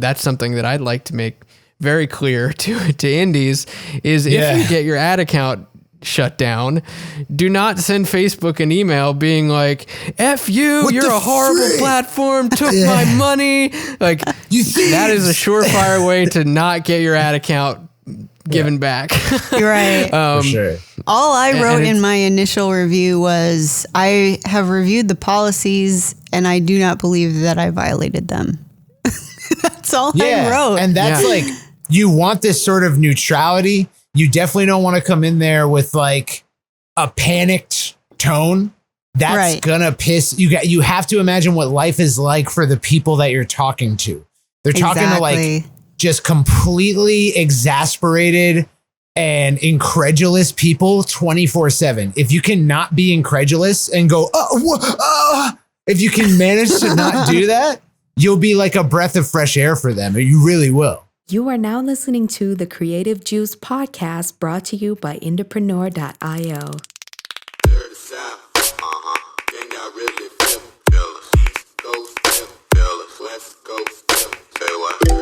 that's something that I'd like to make very clear to indies is if you get your ad account shut down, do not send Facebook an email being like, F you, you're a horrible platform, took my money. Like, that is a surefire way to not get your ad account given back. You're right. For sure. All I wrote in my initial review was, I have reviewed the policies and I do not believe that I violated them. That's all I wrote. And that's like, you want this sort of neutrality. You definitely don't want to come in there with like a panicked tone. That's gonna piss you. You have to imagine what life is like for the people that you're talking to. They're talking to like just completely exasperated and incredulous people 24/7. If you cannot be incredulous and go, if you can manage to not do that, you'll be like a breath of fresh air for them. You really will. You are now listening to the Creative Juice podcast, brought to you by Entrepreneur.io.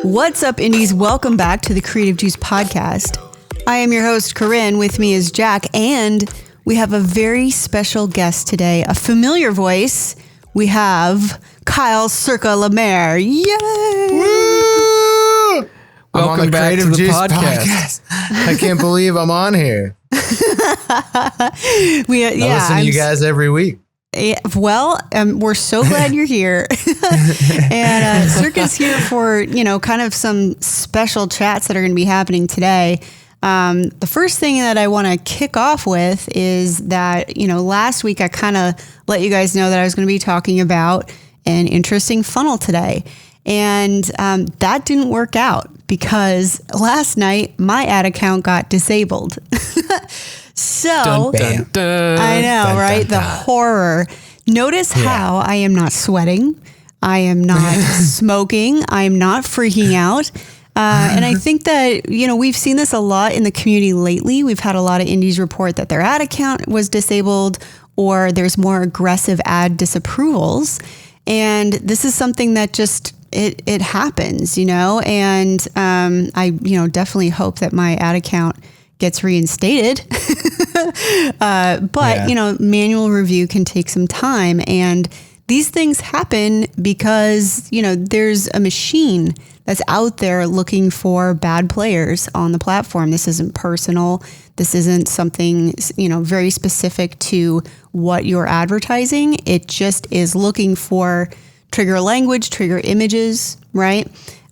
What's up, indies? Welcome back to the Creative Juice podcast. I am your host, Corinne. With me is Jack, and we have a very special guest today, a familiar voice. We have Kyle Circa Lemaire. Yay! Woo! Welcome back to the podcast. I can't believe I'm on here. I listen to you guys every week. Well, we're so glad you're here. And Circa's here for, kind of some special chats that are going to be happening today. The first thing that I want to kick off with is that, last week I kind of let you guys know that I was going to be talking about an interesting funnel today. And that didn't work out because last night my ad account got disabled. So dun, dun, I know, right? The horror. Notice how I am not sweating. I am not smoking. I am not freaking out. And I think that, we've seen this a lot in the community lately. We've had a lot of indies report that their ad account was disabled, or there's more aggressive ad disapprovals. And this is something that just, it happens, and I, definitely hope that my ad account gets reinstated. But manual review can take some time, and these things happen because, there's a machine that's out there looking for bad players on the platform. This isn't personal. This isn't something, very specific to what you're advertising. It just is looking for trigger language, trigger images, right?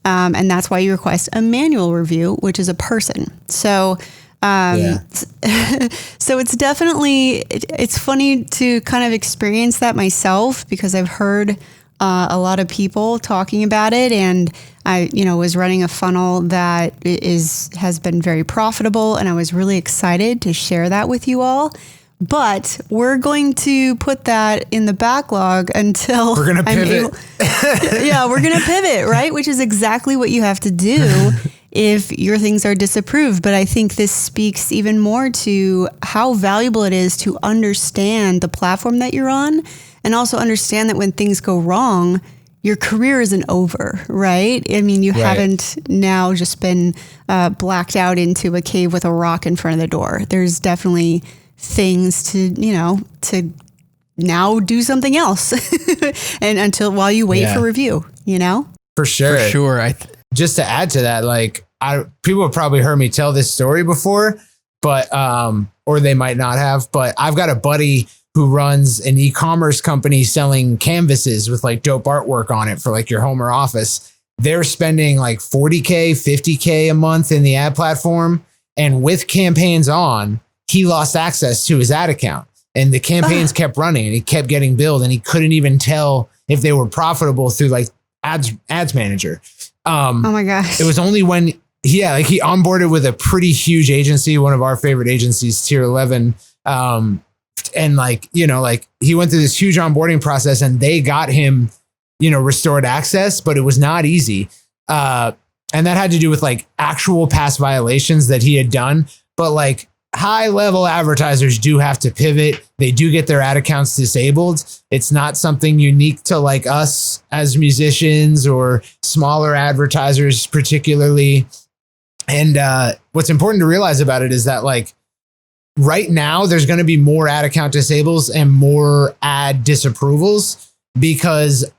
And that's why you request a manual review, which is a person. So, so it's definitely, it's funny to kind of experience that myself, because I've heard a lot of people talking about it, and I, was running a funnel that has been very profitable, and I was really excited to share that with you all. But we're going to put that in the backlog until we're going to pivot. We're going to pivot, right? Which is exactly what you have to do if your things are disapproved. But I think this speaks even more to how valuable it is to understand the platform that you're on, and also understand that when things go wrong, your career isn't over, right? I mean, you haven't now just been blacked out into a cave with a rock in front of the door. There's definitely things to, to now do something else and while you wait for review, For sure. For sure. Just to add to that, like people have probably heard me tell this story before, but, or they might not have, but I've got a buddy who runs an e-commerce company selling canvases with like dope artwork on it for like your home or office. They're spending like $40K, $50K a month in the ad platform. And with campaigns on, he lost access to his ad account, and the campaigns kept running, and he kept getting billed, and he couldn't even tell if they were profitable through like ads manager. Oh my gosh. It was only when he onboarded with a pretty huge agency, one of our favorite agencies, Tier 11. And he went through this huge onboarding process, and they got him, restored access, but it was not easy. And that had to do with like actual past violations that he had done. But like high level advertisers do have to pivot. They do get their ad accounts disabled. It's not something unique to like us as musicians or smaller advertisers particularly. And what's important to realize about it is that like right now there's going to be more ad account disables and more ad disapprovals because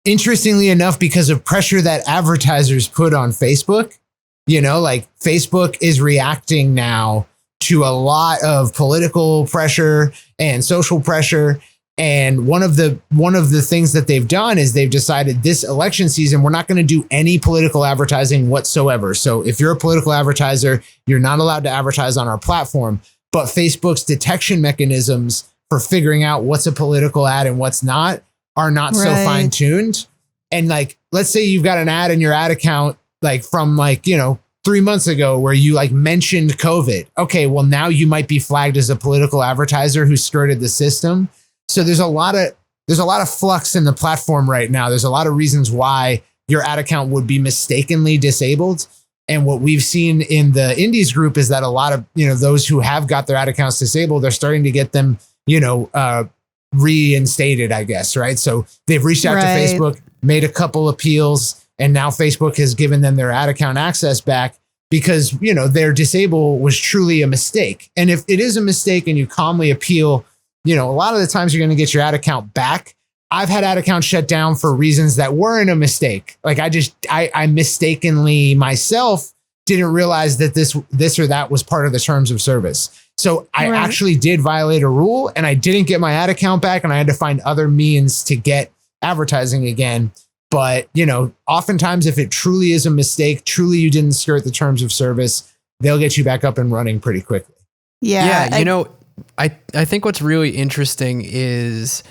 interestingly enough, because of pressure that advertisers put on Facebook, you know, like Facebook is reacting now to a lot of political pressure and social pressure. And one of the things that they've done is they've decided this election season, we're not going to do any political advertising whatsoever. So if you're a political advertiser, you're not allowed to advertise on our platform. But Facebook's detection mechanisms for figuring out what's a political ad and what's not are not so fine tuned. And like, let's say you've got an ad in your ad account, like from like, you know, 3 months ago where you like mentioned COVID. Okay, well now you might be flagged as a political advertiser who skirted the system. So there's a lot of flux in the platform right now. There's a lot of reasons why your ad account would be mistakenly disabled. And what we've seen in the indies group is that a lot of, you know, those who have got their ad accounts disabled, they're starting to get them, you know, reinstated, I guess. Right. So they've reached out to Facebook, made a couple appeals, and now Facebook has given them their ad account access back because, you know, their disable was truly a mistake. And if it is a mistake and you calmly appeal, you know, a lot of the times you're going to get your ad account back. I've had ad accounts shut down for reasons that weren't a mistake. Like I mistakenly myself didn't realize that this or that was part of the terms of service. So I actually did violate a rule and I didn't get my ad account back and I had to find other means to get advertising again. But, you know, oftentimes if it truly is a mistake, truly you didn't skirt the terms of service, they'll get you back up and running pretty quickly. Yeah. You know, I think what's really interesting is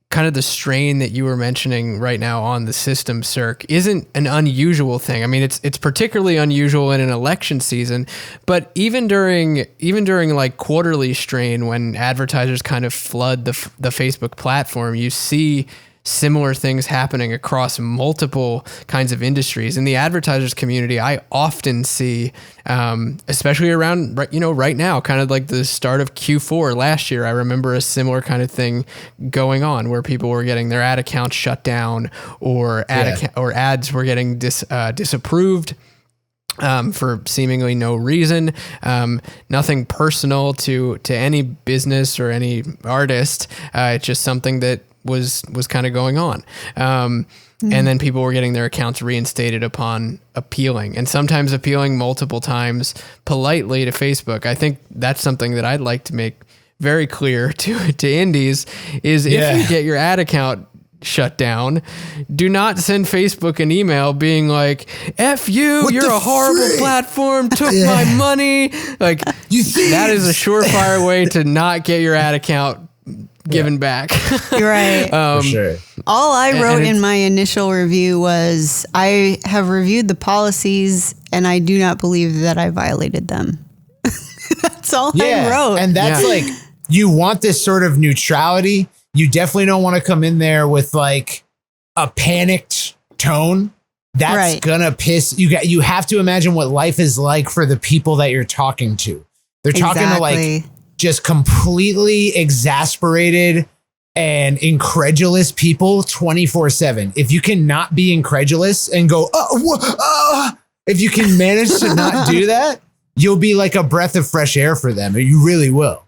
kind of the strain that you were mentioning right now on the system, Cirque, isn't an unusual thing. I mean, it's particularly unusual in an election season, but even during like quarterly strain, when advertisers kind of flood the Facebook platform, you see similar things happening across multiple kinds of industries. In the advertisers community, I often see, especially around, you know, right now, kind of like the start of Q4 last year, I remember a similar kind of thing going on where people were getting their ad accounts shut down or ads were getting disapproved. For seemingly no reason, nothing personal to any business or any artist. It's just something that was kind of going on. And then people were getting their accounts reinstated upon appealing, and sometimes appealing multiple times politely to Facebook. I think that's something that I'd like to make very clear to indies is if you get your ad account shut down, do not send Facebook an email being like, F you, you're a horrible platform, took my money. Like, that is a surefire way to not get your ad account given back. Right. For sure. All I wrote in my initial review was, I have reviewed the policies and I do not believe that I violated them. That's all I wrote. And that's like, you want this sort of neutrality. You definitely don't want to come in there with like a panicked tone. That's gonna piss you. You have to imagine what life is like for the people that you're talking to. They're talking to like just completely exasperated and incredulous people 24/7. If you cannot be incredulous and go, if you can manage to not do that, you'll be like a breath of fresh air for them. You really will.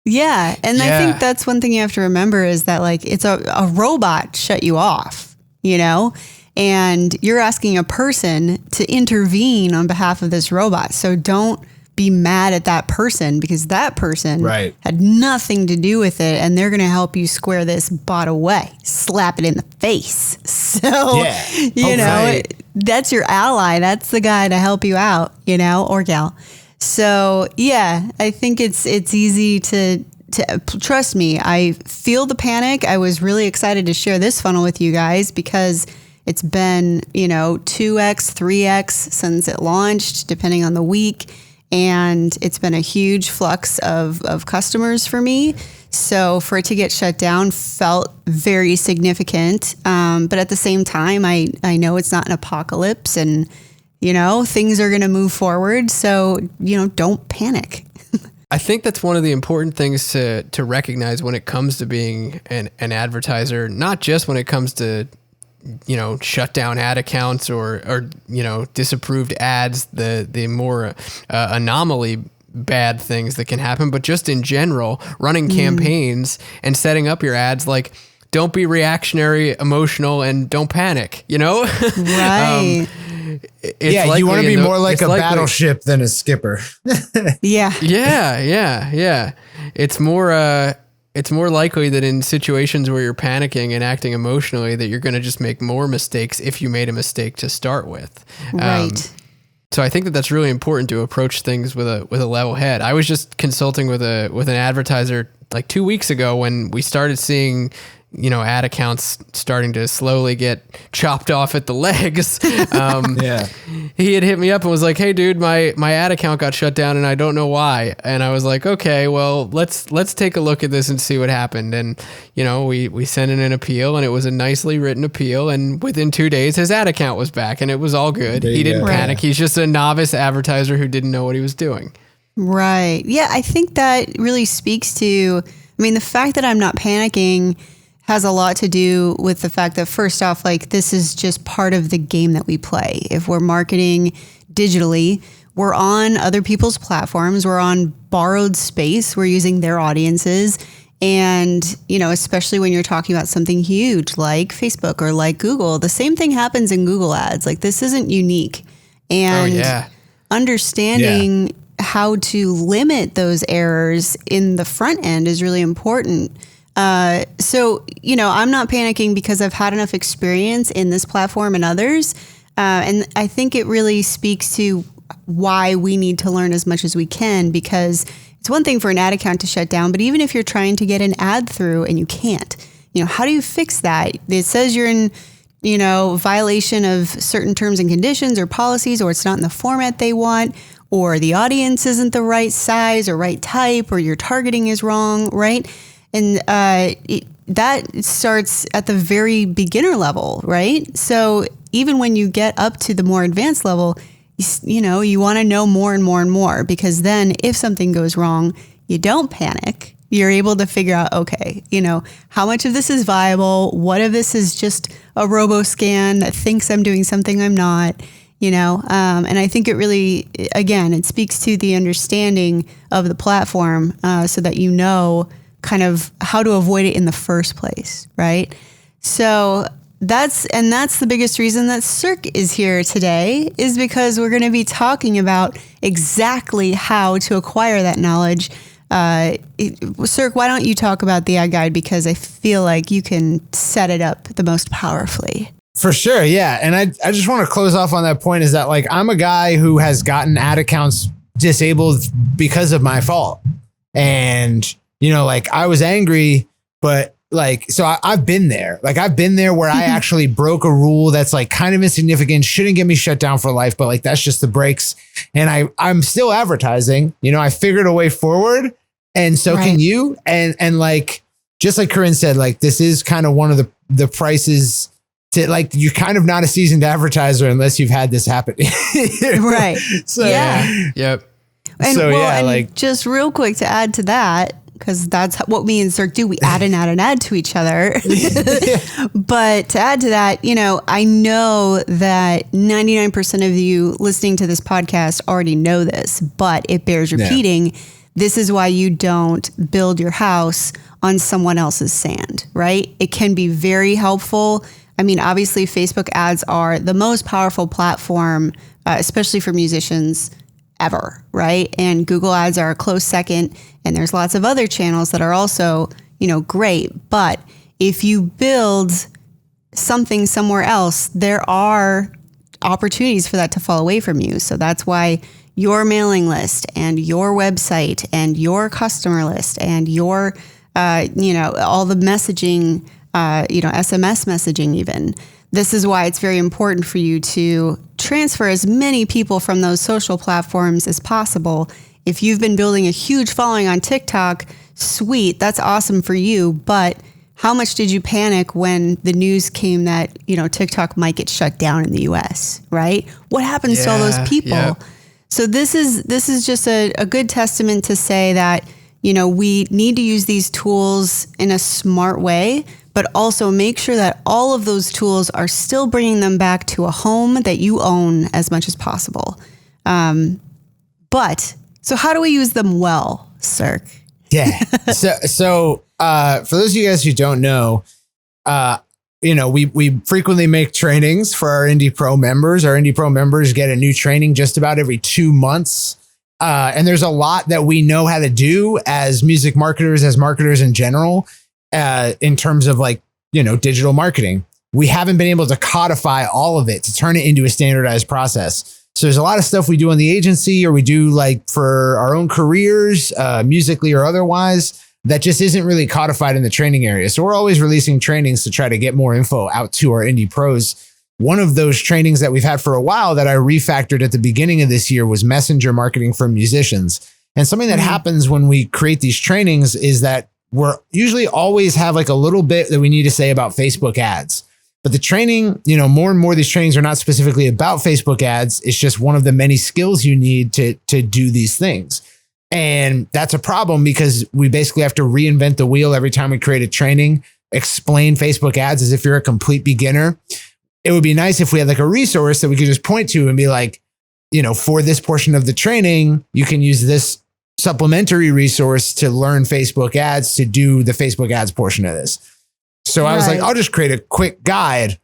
Yeah. And I think that's one thing you have to remember is that like it's a robot shut you off, you know, and you're asking a person to intervene on behalf of this robot. So don't be mad at that person because that person had nothing to do with it, and they're going to help you square this bot away, slap it in the face. So, you know, that's your ally. That's the guy to help you out, you know, or gal. So, yeah, I think it's easy to trust me. I feel the panic. I was really excited to share this funnel with you guys because it's been, you know, 2x, 3x since it launched, depending on the week. And it's been a huge flux of customers for me. So for it to get shut down felt very significant. But at the same time, I know it's not an apocalypse and, you know, things are going to move forward. So, you know, don't panic. I think that's one of the important things to recognize when it comes to being an advertiser, not just when it comes to, shut down ad accounts or disapproved ads, the more anomaly bad things that can happen, but just in general, running campaigns and setting up your ads, like, don't be reactionary, emotional, and don't panic, Right. You want to be more like a battleship than a skipper. Yeah. Yeah. It's more likely that in situations where you're panicking and acting emotionally that you're going to just make more mistakes if you made a mistake to start with. Right. So I think that that's really important to approach things with a level head. I was just consulting with an advertiser like 2 weeks ago when we started seeing, ad accounts starting to slowly get chopped off at the legs. He had hit me up and was like, "Hey dude, my ad account got shut down and I don't know why." And I was like, "Okay, well, let's take a look at this and see what happened." And, we sent in an appeal and it was a nicely written appeal. And within 2 days, his ad account was back and it was all good. He didn't panic. He's just a novice advertiser who didn't know what he was doing. Right. Yeah. I think that really speaks to, the fact that I'm not panicking has a lot to do with the fact that, first off, like, this is just part of the game that we play. If we're marketing digitally, we're on other people's platforms, we're on borrowed space, we're using their audiences. And, especially when you're talking about something huge like Facebook or like Google, the same thing happens in Google ads. Like, this isn't unique. And understanding how to limit those errors in the front end is really important. So, I'm not panicking because I've had enough experience in this platform and others. And I think it really speaks to why we need to learn as much as we can, because it's one thing for an ad account to shut down, but even if you're trying to get an ad through and you can't, how do you fix that? It says you're in, violation of certain terms and conditions or policies, or it's not in the format they want, or the audience isn't the right size or right type, or your targeting is wrong, right? And that starts at the very beginner level, right? So even when you get up to the more advanced level, you want to know more and more and more, because then if something goes wrong, you don't panic. You're able to figure out, okay, how much of this is viable? What of this is just a robo-scan that thinks I'm doing something I'm not? And I think it really, again, it speaks to the understanding of the platform, so that kind of how to avoid it in the first place, right? So that's the biggest reason that Cirque is here today, is because we're going to be talking about exactly how to acquire that knowledge. Cirque, why don't you talk about the ad guide, because I feel like you can set it up the most powerfully. For sure, yeah. And I just want to close off on that point, is that, like, I'm a guy who has gotten ad accounts disabled because of my fault. And I was angry, but so I've been there. Like, I've been there where I actually broke a rule that's like kind of insignificant, shouldn't get me shut down for life, but like, that's just the breaks. And I'm still advertising, I figured a way forward, and so can you. And like, just like Corinne said, like, this is kind of one of the prices to, like, you're kind of not a seasoned advertiser unless you've had this happen. Right. So, Yep. And, so, and just real quick to add to that, because that's what me and Cirque do. We add and add and add to each other. But to add to that, I know that 99% of you listening to this podcast already know this, but it bears repeating. Yeah. This is why you don't build your house on someone else's sand, right? It can be very helpful. Obviously, Facebook ads are the most powerful platform, especially for musicians, ever, right? And Google ads are a close second, and there's lots of other channels that are also, great. But if you build something somewhere else, there are opportunities for that to fall away from you. So that's why your mailing list and your website and your customer list and your, all the messaging, SMS messaging even. This is why it's very important for you to transfer as many people from those social platforms as possible. If you've been building a huge following on TikTok, sweet, that's awesome for you. But how much did you panic when the news came that, TikTok might get shut down in the US, right? What happens to all those people? Yeah. So this is just a good testament to say that, we need to use these tools in a smart way, but also make sure that all of those tools are still bringing them back to a home that you own as much as possible. But so how do we use them well, Cirque? Yeah. So for those of you guys who don't know, we frequently make trainings for our Indie Pro members. Our Indie Pro members get a new training just about every 2 months. And there's a lot that we know how to do as music marketers, as marketers in general, in terms of digital marketing. We haven't been able to codify all of it to turn it into a standardized process. So there's a lot of stuff we do in the agency or we do for our own careers, musically or otherwise, that just isn't really codified in the training area. So we're always releasing trainings to try to get more info out to our indie pros. One of those trainings that we've had for a while that I refactored at the beginning of this year was messenger marketing for musicians. And something that happens when we create these trainings is that we're usually always have a little bit that we need to say about Facebook ads. But the training, more and more of these trainings are not specifically about Facebook ads. It's just one of the many skills you need to do these things. And that's a problem because we basically have to reinvent the wheel every time we create a training, explain Facebook ads as if you're a complete beginner. It would be nice if we had a resource that we could just point to and be for this portion of the training, you can use this supplementary resource to learn Facebook ads, to do the Facebook ads portion of this. So I was I'll just create a quick guide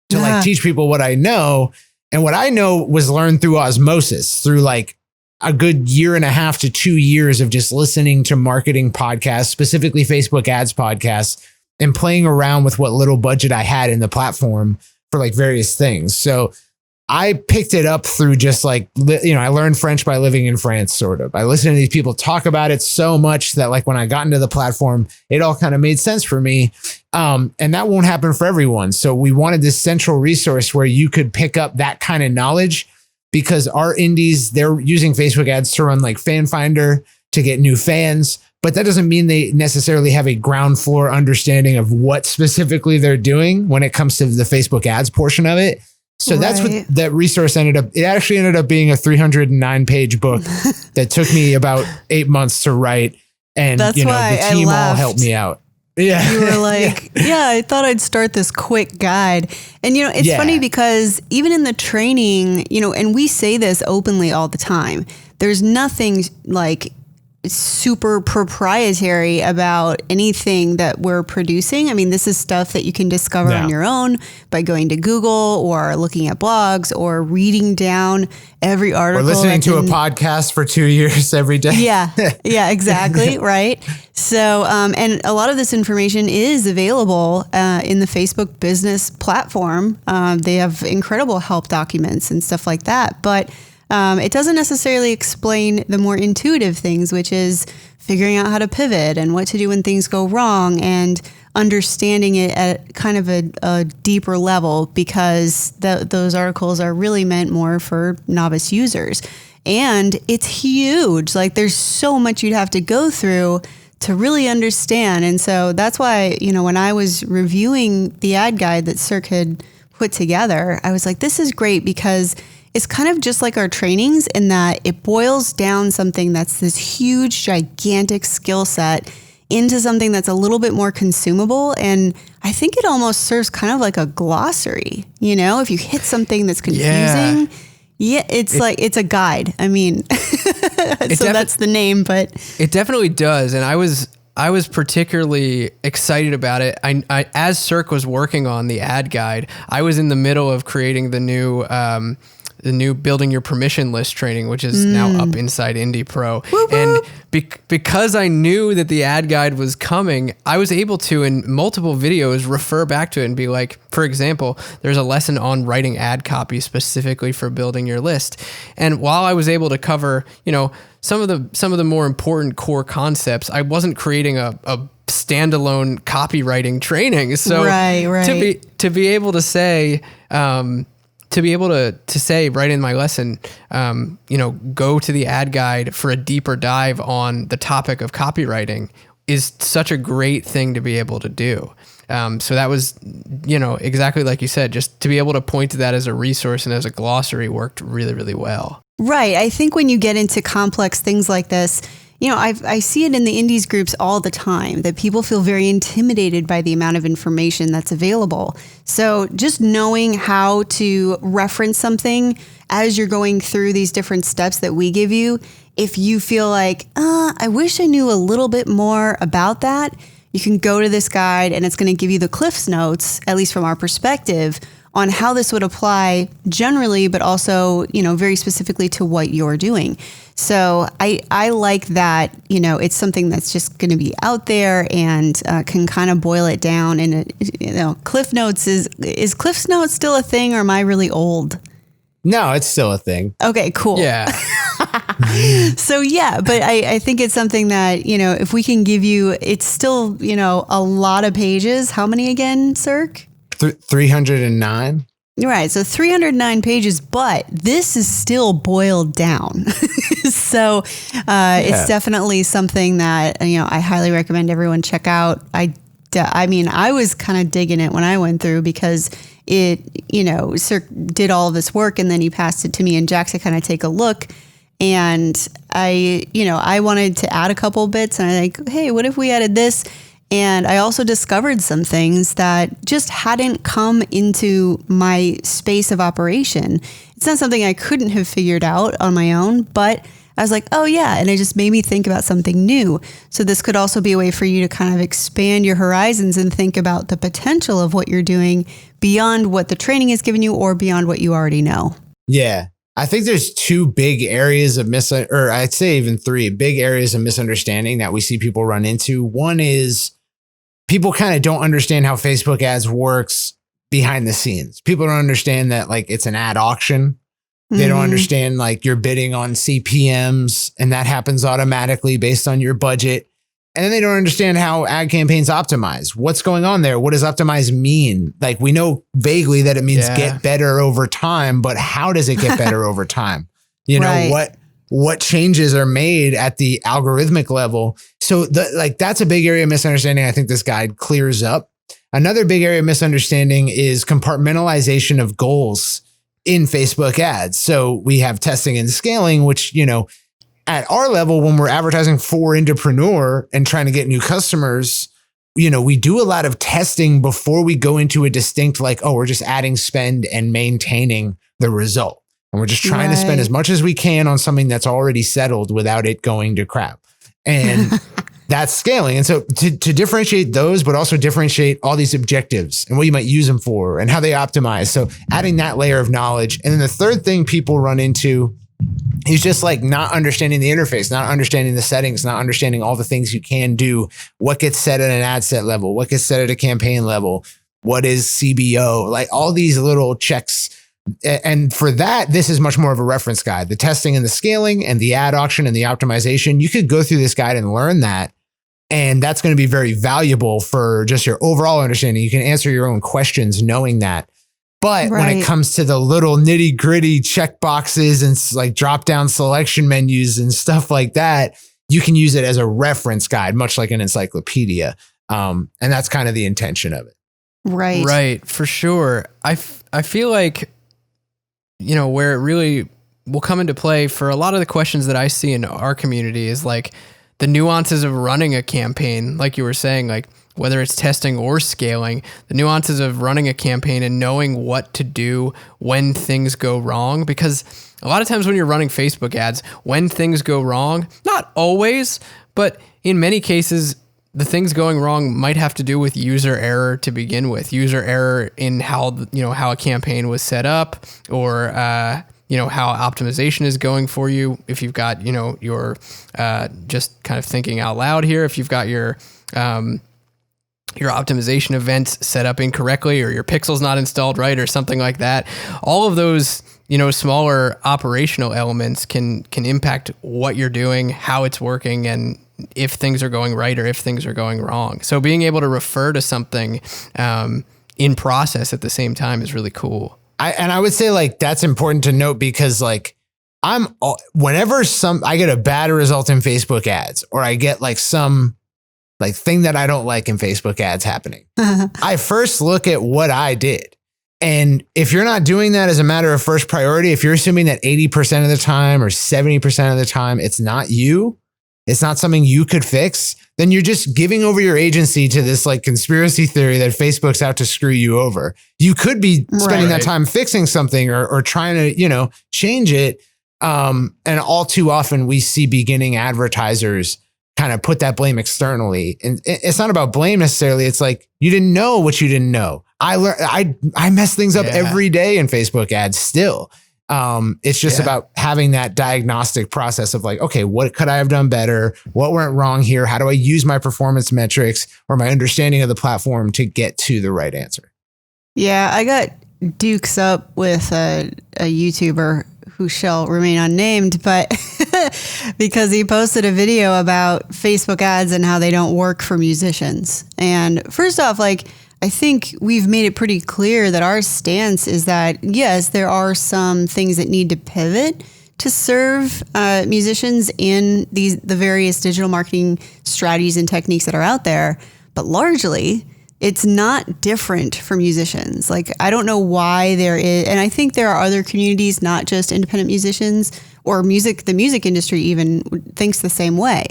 to teach people what I know. And what I know was learned through osmosis, through a good 1.5 to 2 years of just listening to marketing podcasts, specifically Facebook ads podcasts, and playing around with what little budget I had in the platform for various things. So I picked it up through just I learned French by living in France, sort of. I listened to these people talk about it so much that when I got into the platform, it all kind of made sense for me. And that won't happen for everyone. So we wanted this central resource where you could pick up that kind of knowledge, because our indies, they're using Facebook ads to run Fan Finder to get new fans. But that doesn't mean they necessarily have a ground floor understanding of what specifically they're doing when it comes to the Facebook ads portion of it. So that's what that resource ended up. It actually ended up being a 309-page book that took me about 8 months to write. And that's the why team all helped me out. Yeah. You were I thought I'd start this quick guide. And, it's funny because even in the training, and we say this openly all the time, there's nothing super proprietary about anything that we're producing. I mean, this is stuff that you can discover on your own by going to Google or looking at blogs or reading down every article. Or listening to a podcast for 2 years every day. Yeah, exactly. Right. So, and a lot of this information is available in the Facebook business platform. They have incredible help documents and stuff like that. But it doesn't necessarily explain the more intuitive things, which is figuring out how to pivot and what to do when things go wrong and understanding it at kind of a deeper level, because those articles are really meant more for novice users. And it's huge. There's so much you'd have to go through to really understand. And so that's why, when I was reviewing the ad guide that Cirque had put together, I was like, this is great because it's kind of just like our trainings in that it boils down something that's this huge, gigantic skill set into something that's a little bit more consumable. And I think it almost serves kind of like a glossary. If you hit something that's confusing, it's a guide. I mean, so that's the name, but it definitely does. And I was particularly excited about it. I as Cirque was working on the ad guide, I was in the middle of creating the new building your permission list training, which is now up inside Indie Pro. And because I knew that the ad guide was coming, I was able to, in multiple videos, refer back to it and be like, for example, there's a lesson on writing ad copy specifically for building your list. And while I was able to cover, some of the more important core concepts, I wasn't creating a standalone copywriting training. So to be able to say, to say right in my lesson, go to the ad guide for a deeper dive on the topic of copywriting is such a great thing to be able to do. So that was, exactly like you said, just to be able to point to that as a resource and as a glossary worked really, really well. Right. I think when you get into complex things like this, I see it in the indies groups all the time that people feel very intimidated by the amount of information that's available. So just knowing how to reference something as you're going through these different steps that we give you, if you feel like, I wish I knew a little bit more about that, you can go to this guide and it's going to give you the Cliff's Notes, at least from our perspective, on how this would apply generally, but also, very specifically to what you're doing. So I like that, it's something that's just going to be out there and can kind of boil it down. And, Cliff Notes is Cliff's Notes still a thing, or am I really old? No, it's still a thing. Okay, cool. Yeah. So yeah, but I think it's something that, if we can give you, it's still, a lot of pages. How many again, Cirque? 309. Right. So 309 pages, but this is still boiled down. So it's definitely something that, I highly recommend everyone check out. I mean, I was kind of digging it when I went through because it, Cirque did all of this work and then he passed it to me and Jack to kind of take a look. And I wanted to add a couple bits and I like, hey, what if we added this? And I also discovered some things that just hadn't come into my space of operation. It's not something I couldn't have figured out on my own, but I was like, oh yeah. And it just made me think about something new. So this could also be a way for you to kind of expand your horizons and think about the potential of what you're doing beyond what the training has given you or beyond what you already know. Yeah. I think there's two big areas of or I'd say even three big areas of misunderstanding that we see people run into. One is people kind of don't understand how Facebook ads works behind the scenes. People don't understand that like it's an ad auction. They don't understand like you're bidding on CPMs and that happens automatically based on your budget. And then they don't understand how ad campaigns optimize. What's going on there? What does optimize mean? Like we know vaguely that it means get better over time, but how does it get better over time? What changes are made at the algorithmic level? So that's a big area of misunderstanding. I think this guide clears up. Another big area of misunderstanding is compartmentalization of goals in Facebook ads. So we have testing and scaling, which, at our level, when we're advertising for Indepreneur and trying to get new customers, we do a lot of testing before we go into a distinct, we're just adding spend and maintaining the result. And we're just trying to spend as much as we can on something that's already settled without it going to crap. And that's scaling. And so to differentiate those, but also differentiate all these objectives and what you might use them for and how they optimize. So adding that layer of knowledge. And then the third thing people run into is just like not understanding the interface, not understanding the settings, not understanding all the things you can do, what gets set at an ad set level, what gets set at a campaign level, what is CBO, like all these little checks. And for that, this is much more of a reference guide. The testing and the scaling and the ad auction and the optimization, you could go through this guide and learn that. And that's going to be very valuable for just your overall understanding. You can answer your own questions knowing that. But when it comes to the little nitty gritty check boxes and like drop down selection menus and stuff like that, you can use it as a reference guide, much like an encyclopedia. And that's kind of the intention of it. Right. Right. For sure. I feel like, where it really will come into play for a lot of the questions that I see in our community is like the nuances of running a campaign. Like you were saying, like whether it's testing or scaling, the nuances of running a campaign and knowing what to do when things go wrong. Because a lot of times when you're running Facebook ads, when things go wrong, not always, but in many cases, the things going wrong might have to do with user error to begin with, user error in how a campaign was set up, or how optimization is going for you. If you've got your just kind of thinking out loud here, if you've got your optimization events set up incorrectly, or your pixel's not installed right, or something like that, all of those smaller operational elements can impact what you're doing, how it's working, and if things are going right or if things are going wrong. So being able to refer to something in process at the same time is really cool. I would say like that's important to note because like whenever I get a bad result in Facebook ads, or I get like some like thing that I don't like in Facebook ads happening, I first look at what I did. And if you're not doing that as a matter of first priority, if you're assuming that 80% of the time or 70% of the time, it's not you, it's not something you could fix, then you're just giving over your agency to this like conspiracy theory that Facebook's out to screw you over. You could be spending that time fixing something or trying to, you know, change it. And all too often we see beginning advertisers kind of put that blame externally. And it's not about blame necessarily. It's like, you didn't know what you didn't know. I mess things up every day in Facebook ads still. It's just about having that diagnostic process of like, okay, what could I have done better? What went wrong here? How do I use my performance metrics or my understanding of the platform to get to the right answer? Yeah, I got dukes up with a YouTuber who shall remain unnamed, but because he posted a video about Facebook ads and how they don't work for musicians. And first off, like, I think we've made it pretty clear that our stance is that, yes, there are some things that need to pivot to serve musicians in the various digital marketing strategies and techniques that are out there. But largely, it's not different for musicians. Like, I don't know why there is, and I think there are other communities, not just independent musicians or the music industry even thinks the same way.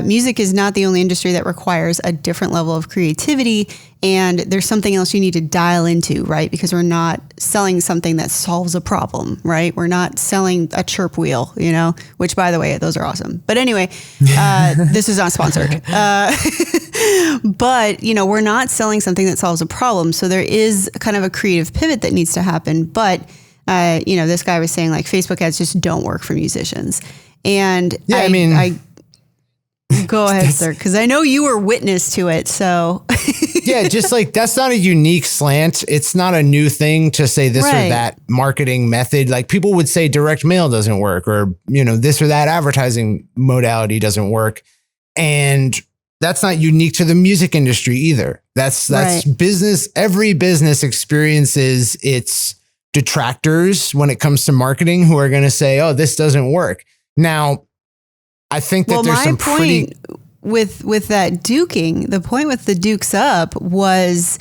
Music is not the only industry that requires a different level of creativity, and there's something else you need to dial into, right? Because we're not selling something that solves a problem, right? We're not selling a chirp wheel, you know, which, by the way, those are awesome. But anyway, this is not sponsored. But, you know, we're not selling something that solves a problem. So there is kind of a creative pivot that needs to happen. But, you know, this guy was saying like Facebook ads just don't work for musicians. And I go ahead, sir, because I know you were witness to it. So yeah, just like that's not a unique slant. It's not a new thing to say this or that marketing method. Like people would say direct mail doesn't work, or, you know, this or that advertising modality doesn't work. And that's not unique to the music industry either. That's business. Every business experiences its detractors when it comes to marketing who are going to say, oh, this doesn't work. Now, I think that there's some pretty with that duking. The point with the dukes up was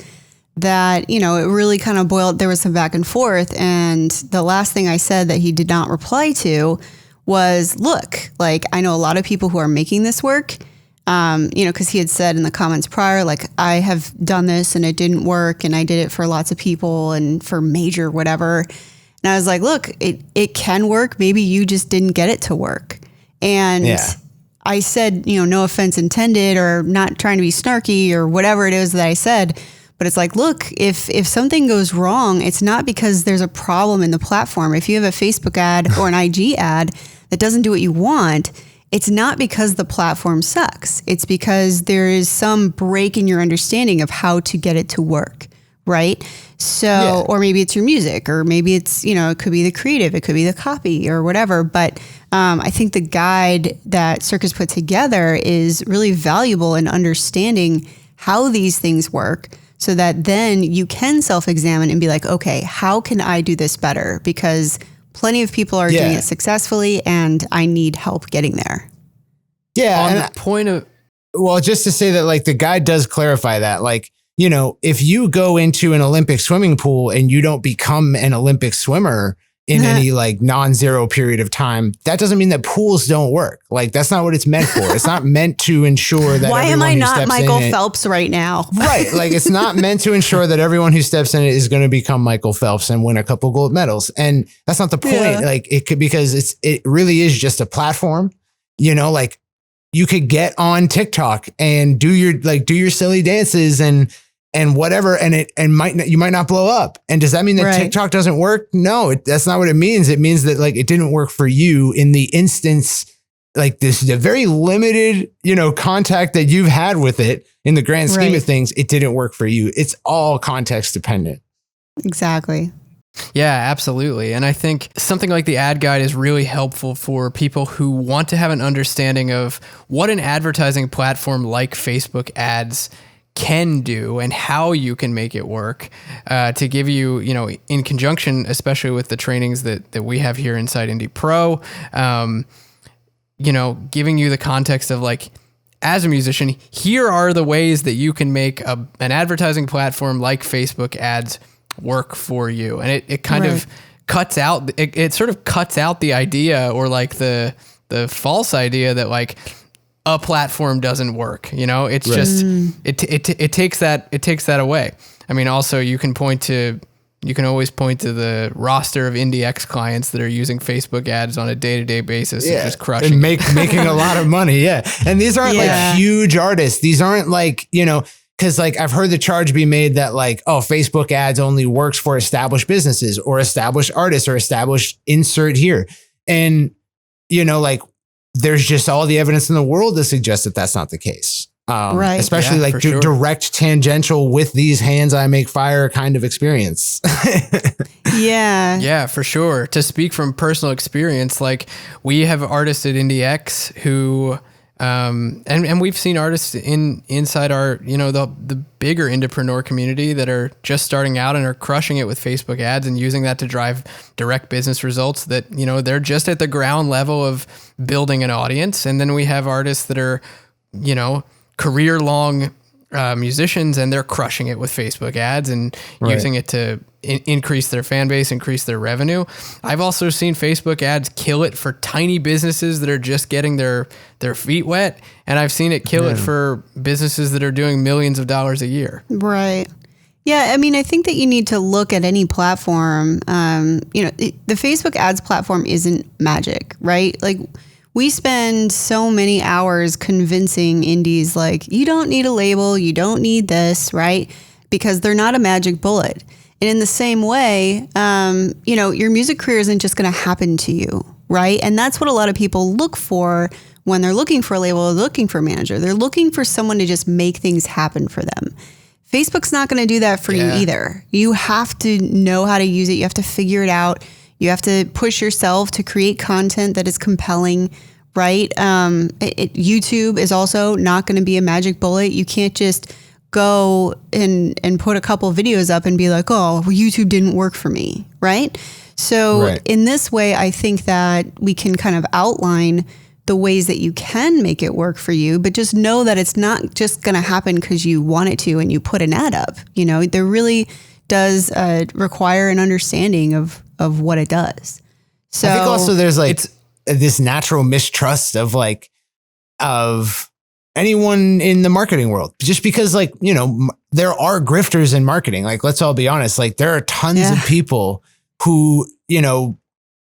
that, you know, it really kind of boiled. There was some back and forth, and the last thing I said that he did not reply to was, "Look, like I know a lot of people who are making this work." You know, because he had said in the comments prior, like, I have done this and it didn't work, and I did it for lots of people and for major whatever. And I was like, look, it can work. Maybe you just didn't get it to work. And I said, you know, no offense intended, or not trying to be snarky or whatever it is that I said. But it's like, look, if something goes wrong, it's not because there's a problem in the platform. If you have a Facebook ad or an IG ad that doesn't do what you want, it's not because the platform sucks. It's because there is some break in your understanding of how to get it to work, right? So, or maybe it's your music, or maybe it's, you know, it could be the creative, it could be the copy or whatever. But I think the guide that Circus put together is really valuable in understanding how these things work, so that then you can self-examine and be like, okay, how can I do this better? Because plenty of people are doing it successfully, and I need help getting there. Yeah. On the point of, well, just to say that, like, the guide does clarify that, like, you know, if you go into an Olympic swimming pool and you don't become an Olympic swimmer in any like non-zero period of time, that doesn't mean that pools don't work. Like, that's not what it's meant for. It's not meant to ensure that why am I not Michael Phelps right now? Right. Like, it's not meant to ensure that everyone who steps in it is going to become Michael Phelps and win a couple gold medals. And that's not the point. Yeah. Like, it could, because it really is just a platform, you know, like you could get on TikTok and do your silly dances and whatever, and you might not blow up. And does that mean that TikTok doesn't work? No, that's not what it means. It means that, like, it didn't work for you in the instance, like this, the very limited, you know, contact that you've had with it in the grand scheme of things. It didn't work for you. It's all context dependent. Exactly. Yeah, absolutely. And I think something like the ad guide is really helpful for people who want to have an understanding of what an advertising platform like Facebook ads can do and how you can make it work, to give you, you know, in conjunction, especially with the trainings that we have here inside Indie Pro, you know, giving you the context of, like, as a musician, here are the ways that you can make an advertising platform like Facebook ads work for you. And it kind of cuts out, it sort of cuts out the idea, or like the false idea that like a platform doesn't work. It's just, it takes that away. I mean, also you can always point to the roster of IndieX clients that are using Facebook ads on a day-to-day basis and just crushing and making a lot of money. Yeah. And these aren't like huge artists. These aren't like, because like I've heard the charge be made that like, oh, Facebook ads only works for established businesses or established artists or established insert here. And, like there's just all the evidence in the world to suggest that that's not the case. Especially like direct tangential with these hands I make fire kind of experience. Yeah, for sure. To speak from personal experience, like we have artists at IndieX who, and we've seen artists inside our, the bigger Indiepreneur community that are just starting out and are crushing it with Facebook ads and using that to drive direct business results that, they're just at the ground level of building an audience. And then we have artists that are, career-long musicians, and they're crushing it with Facebook ads and using it to increase their fan base, increase their revenue. I've also seen Facebook ads kill it for tiny businesses that are just getting their feet wet, and I've seen it kill it for businesses that are doing millions of dollars a year. Right. Yeah, I mean, I think that you need to look at any platform. The Facebook ads platform isn't magic, right? Like, we spend so many hours convincing indies, like, you don't need a label, you don't need this, right? Because they're not a magic bullet. And in the same way, your music career isn't just going to happen to you, right? And that's what a lot of people look for when they're looking for a label or looking for a manager. They're looking for someone to just make things happen for them. Facebook's not going to do that for you either. You have to know how to use it. You have to figure it out. You have to push yourself to create content that is compelling, right? YouTube is also not going to be a magic bullet. You can't just go and put a couple videos up and be like, oh, well, YouTube didn't work for me, right? So in this way, I think that we can kind of outline the ways that you can make it work for you, but just know that it's not just going to happen because you want it to and you put an ad up. There really does require an understanding of what it does. So I think also there's like this natural mistrust of anyone in the marketing world, just because there are grifters in marketing. Like, let's all be honest, like there are tons of people who,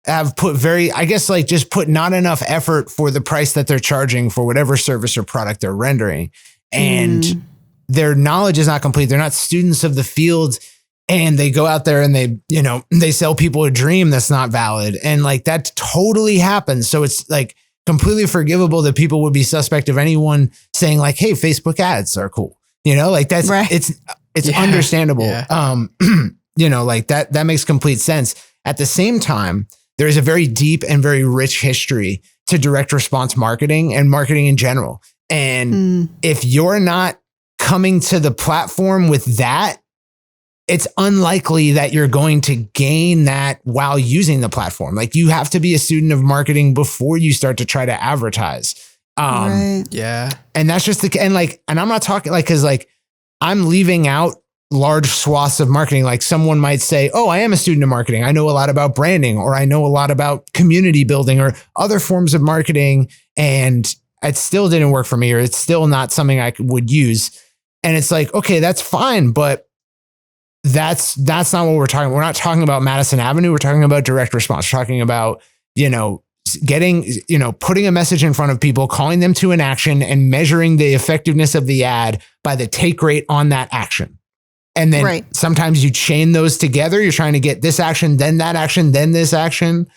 have put just put not enough effort for the price that they're charging for whatever service or product they're rendering. And their knowledge is not complete. They're not students of the field. And they go out there and they sell people a dream that's not valid. And like that totally happens. So it's like completely forgivable that people would be suspect of anyone saying like, hey, Facebook ads are cool. Like that's, it's understandable. Yeah. Like that makes complete sense. At the same time, there is a very deep and very rich history to direct response marketing and marketing in general. And if you're not coming to the platform with that, it's unlikely that you're going to gain that while using the platform. Like you have to be a student of marketing before you start to try to advertise. Yeah. And that's just and I'm not talking cause I'm leaving out large swaths of marketing. Like someone might say, oh, I am a student of marketing. I know a lot about branding, or I know a lot about community building or other forms of marketing. And it still didn't work for me, or it's still not something I would use. And it's like, okay, that's fine. But that's not what we're talking about. We're not talking about Madison Avenue. We're talking about direct response. We're talking about, getting, putting a message in front of people, calling them to an action and measuring the effectiveness of the ad by the take rate on that action. And then sometimes you chain those together. You're trying to get this action, then that action, then this action.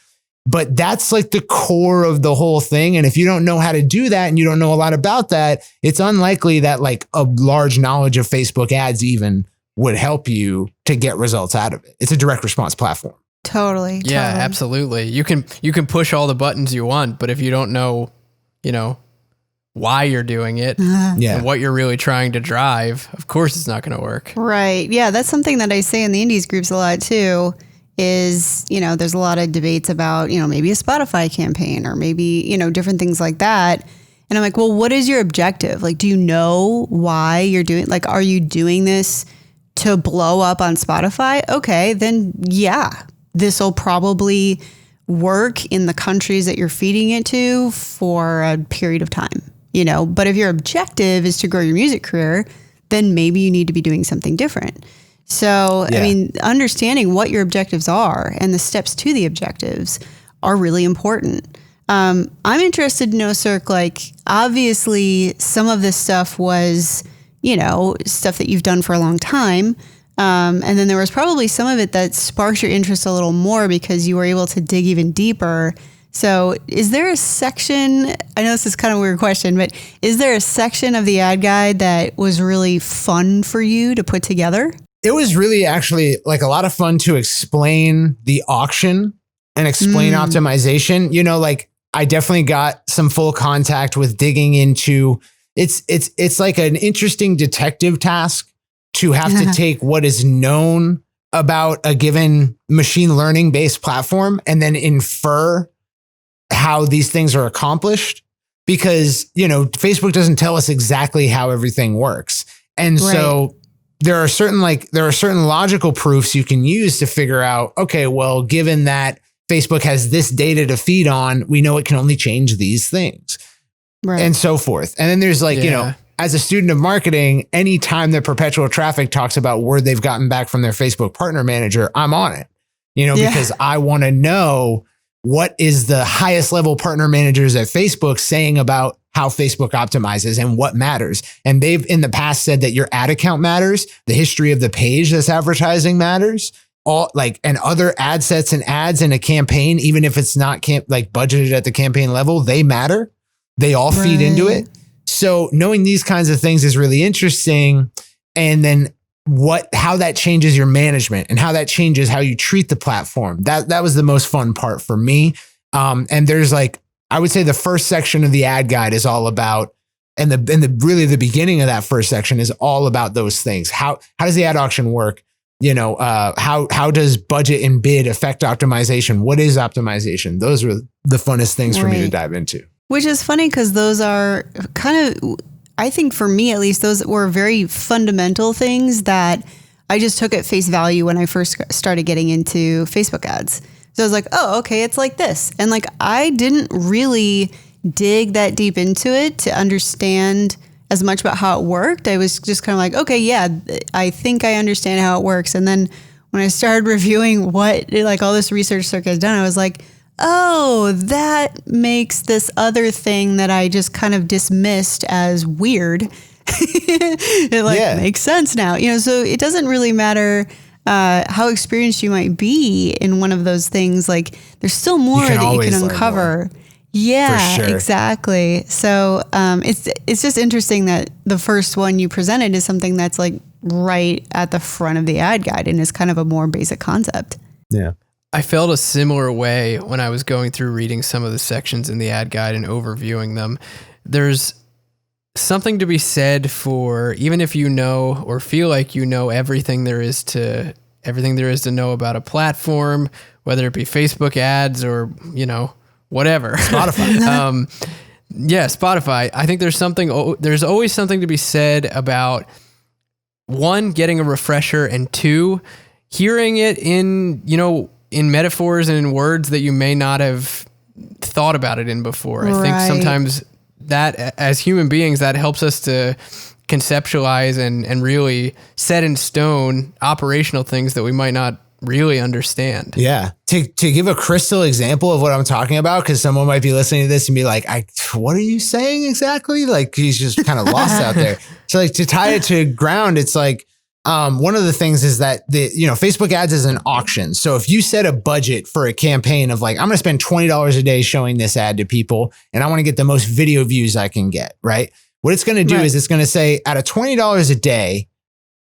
But that's like the core of the whole thing. And if you don't know how to do that and you don't know a lot about that, it's unlikely that like a large knowledge of Facebook ads even would help you to get results out of it. It's a direct response platform. Totally. Yeah, absolutely. You can push all the buttons you want, but if you don't know, why you're doing it and what you're really trying to drive, of course it's not going to work. Right. Yeah, that's something that I say in the indies groups a lot too, is, there's a lot of debates about, maybe a Spotify campaign or maybe, different things like that. And I'm like, well, what is your objective? Like, do you know why you're doing, like, are you doing this to blow up on Spotify, okay, then yeah, this will probably work in the countries that you're feeding it to for a period of time, you know. But if your objective is to grow your music career, then maybe you need to be doing something different. So, I mean, understanding what your objectives are and the steps to the objectives are really important. I'm interested to know, Cirque, like, obviously some of this stuff was, you know, stuff that you've done for a long time. And then there was probably some of it that sparked your interest a little more because you were able to dig even deeper. So is there a section, I know this is kind of a weird question, but is there a section of the ad guide that was really fun for you to put together? It was really actually like a lot of fun to explain the auction and explain optimization. You know, like I definitely got some full contact with digging into it's like an interesting detective task to have to take what is known about a given machine learning based platform and then infer how these things are accomplished, because, you know, Facebook doesn't tell us exactly how everything works. And so there are certain logical proofs you can use to figure out, okay, well, given that Facebook has this data to feed on, we know it can only change these things and so forth. And then there's like, you know, as a student of marketing, anytime that perpetual traffic talks about word they've gotten back from their Facebook partner manager, I'm on it, you know, because I want to know what is the highest level partner managers at Facebook saying about how Facebook optimizes and what matters. And they've in the past said that your ad account matters, the history of the page that's advertising matters, all like, and other ad sets and ads in a campaign, even if it's not budgeted at the campaign level, they matter. They all feed into it. So knowing these kinds of things is really interesting. And then how that changes your management and how that changes how you treat the platform. That was the most fun part for me. And there's like, I would say the first section of the ad guide is all about, and the beginning of that first section is all about those things. How does the ad auction work? You know, how does budget and bid affect optimization? What is optimization? Those were the funnest things for me to dive into. Which is funny because those are kind of, I think for me at least, those were very fundamental things that I just took at face value when I first started getting into Facebook ads. So I was like, oh, okay, it's like this. And like, I didn't really dig that deep into it to understand as much about how it worked. I was just kind of like, okay, yeah, I think I understand how it works. And then when I started reviewing what like all this research Cirque has done, I was like, oh, that makes this other thing that I just kind of dismissed as weird. It makes sense now, you know, so it doesn't really matter how experienced you might be in one of those things. Like there's still more that you can uncover. Yeah, sure. Exactly. So it's just interesting that the first one you presented is something that's like right at the front of the ad guide and is kind of a more basic concept. Yeah. I felt a similar way when I was going through reading some of the sections in the ad guide and overviewing them. There's something to be said for, even if you know or feel like you know everything there is to know about a platform, whether it be Facebook ads or, you know, whatever. Spotify. Spotify. I think there's always something to be said about, one, getting a refresher, and two, hearing it in metaphors and in words that you may not have thought about it in before. I think sometimes that as human beings, that helps us to conceptualize and really set in stone operational things that we might not really understand. Yeah. To give a crystal example of what I'm talking about, because someone might be listening to this and be like, what are you saying exactly? Like he's just kind of lost out there. So like to tie it to ground, it's like, one of the things is that Facebook ads is an auction. So if you set a budget for a campaign of like, I'm going to spend $20 a day showing this ad to people and I want to get the most video views I can get, right? What it's going to do is it's going to say out of $20 a day,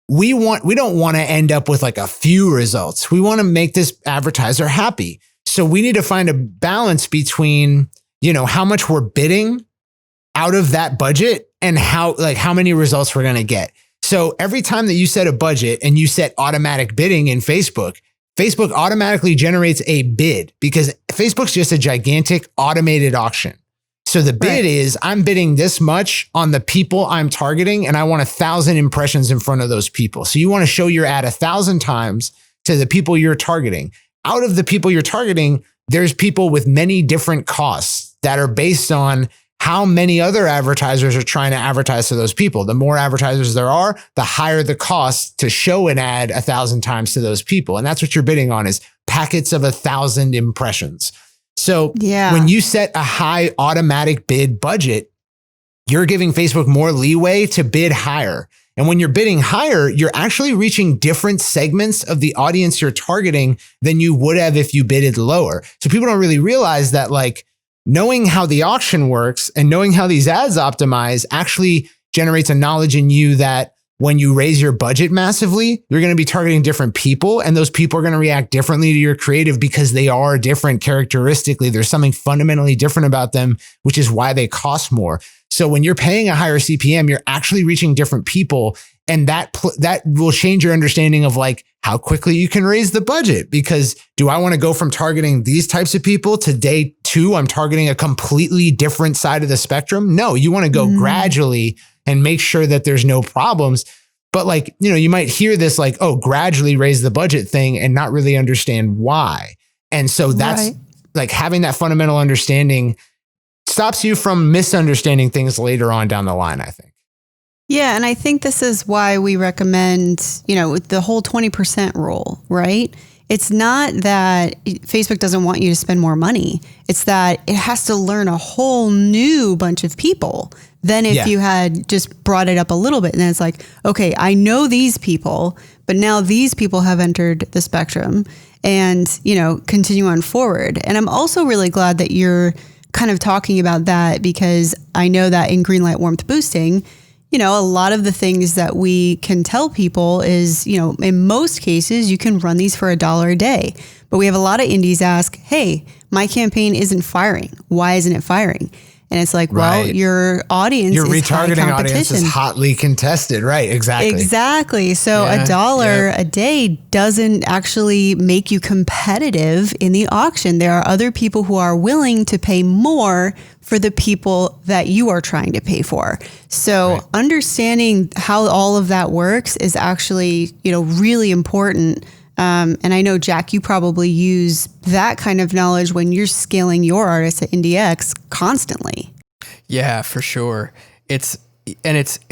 we don't want to end up with like a few results. We want to make this advertiser happy. So we need to find a balance between, you know, how much we're bidding out of that budget and how many results we're going to get. So every time that you set a budget and you set automatic bidding in Facebook automatically generates a bid because Facebook's just a gigantic automated auction. So the bid is I'm bidding this much on the people I'm targeting, and I want 1,000 impressions in front of those people. So you want to show your ad 1,000 times to the people you're targeting. Out of the people you're targeting, there's people with many different costs that are based on how many other advertisers are trying to advertise to those people. The more advertisers there are, the higher the cost to show an ad 1,000 times to those people. And that's what you're bidding on, is packets of 1,000 impressions. So when you set a high automatic bid budget, you're giving Facebook more leeway to bid higher. And when you're bidding higher, you're actually reaching different segments of the audience you're targeting than you would have if you bidded lower. So people don't really realize that, like, knowing how the auction works and knowing how these ads optimize actually generates a knowledge in you that when you raise your budget massively, you're going to be targeting different people, and those people are going to react differently to your creative because they are different characteristically. There's something fundamentally different about them, which is why they cost more. So when you're paying a higher CPM, you're actually reaching different people, and that will change your understanding of like how quickly you can raise the budget. Because do I want to go from targeting these types of people to day 2, I'm targeting a completely different side of the spectrum? No, you want to go gradually and make sure that there's no problems. But like, you know, you might hear this like, oh, gradually raise the budget thing and not really understand why. And so that's like having that fundamental understanding stops you from misunderstanding things later on down the line, I think. Yeah. And I think this is why we recommend, you know, the whole 20% rule, right? It's not that Facebook doesn't want you to spend more money. It's that it has to learn a whole new bunch of people than if you had just brought it up a little bit. And then it's like, okay, I know these people, but now these people have entered the spectrum, and, you know, continue on forward. And I'm also really glad that you're kind of talking about that, because I know that in green light warmth boosting, you know, a lot of the things that we can tell people is, you know, in most cases, you can run these for $1 a day. But we have a lot of indies ask, hey, my campaign isn't firing. Why isn't it firing? And it's like, well, your audience your is retargeting audience is hotly contested. Right. Exactly. So $1 a day doesn't actually make you competitive in the auction. There are other people who are willing to pay more for the people that you are trying to pay for. So understanding how all of that works is actually, you know, really important. And I know, Jack, you probably use that kind of knowledge when you're scaling your artists at IndieX constantly. Yeah, for sure. It's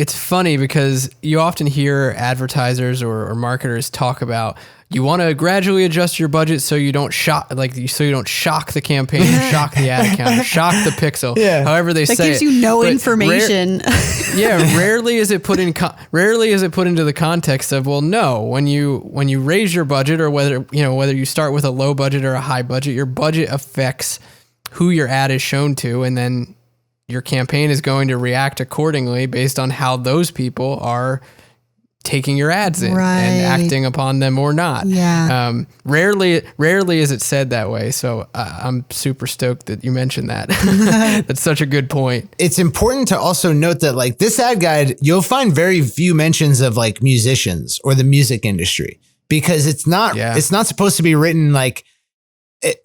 funny because you often hear advertisers or marketers talk about, you want to gradually adjust your budget so you don't shock the campaign, shock the ad account, shock the pixel. Yeah. However they say it. That gives you no information. Rarely is it put into the context of, well, no, when you raise your budget, or whether you start with a low budget or a high budget, your budget affects who your ad is shown to, and then your campaign is going to react accordingly based on how those people are taking your ads in and acting upon them or not. Yeah. Rarely is it said that way. So I'm super stoked that you mentioned that. That's such a good point. It's important to also note that like this ad guide, you'll find very few mentions of like musicians or the music industry, because it's not supposed to be written like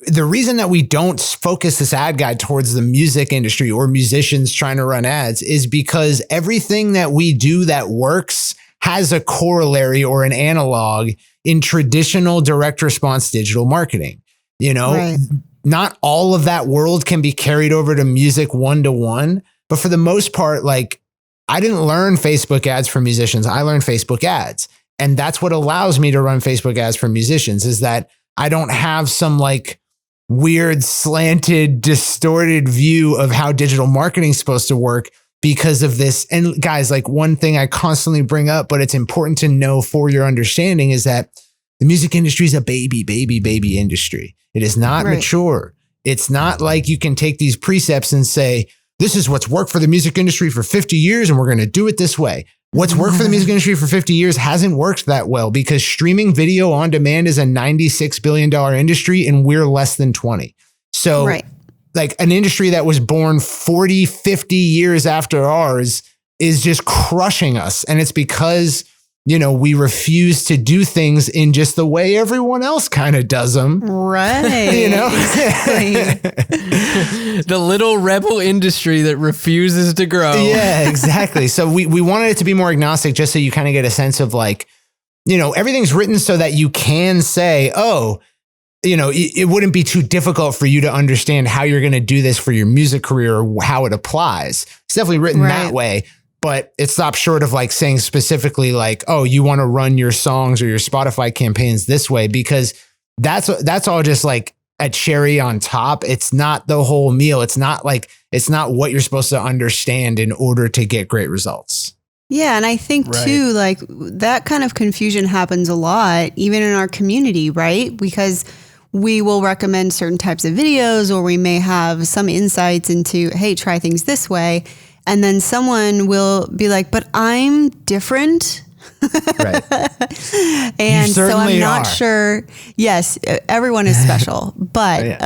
the reason that we don't focus this ad guide towards the music industry or musicians trying to run ads is because everything that we do that works has a corollary or an analog in traditional direct response digital marketing. You know, not all of that world can be carried over to music 1-to-1, but for the most part, like I didn't learn Facebook ads for musicians. I learned Facebook ads. And that's what allows me to run Facebook ads for musicians, is that I don't have some like weird, slanted, distorted view of how digital marketing is supposed to work because of this. And guys, like one thing I constantly bring up, but it's important to know for your understanding, is that the music industry is a baby industry. It is not mature. It's not like you can take these precepts and say, this is what's worked for the music industry for 50 years and we're going to do it this way. What's worked for the music industry for 50 years hasn't worked that well, because streaming video on demand is a $96 billion industry and we're less than 20. So like an industry that was born 40, 50 years after ours is just crushing us. And it's because, you know, we refuse to do things in just the way everyone else kind of does them. Right. You know? The little rebel industry that refuses to grow. Yeah, exactly. So we wanted it to be more agnostic, just so you kind of get a sense of like, everything's written so that you can say, oh, it wouldn't be too difficult for you to understand how you're going to do this for your music career or how it applies. It's definitely written that way, but it stops short of like saying specifically like, oh, you want to run your songs or your Spotify campaigns this way, because that's all just like a cherry on top. It's not the whole meal. It's not what you're supposed to understand in order to get great results. Yeah. And I think too, like that kind of confusion happens a lot, even in our community, right? Because we will recommend certain types of videos, or we may have some insights into, hey, try things this way. And then someone will be like, but I'm different. Right. And so I'm not sure. Yes, everyone is special, but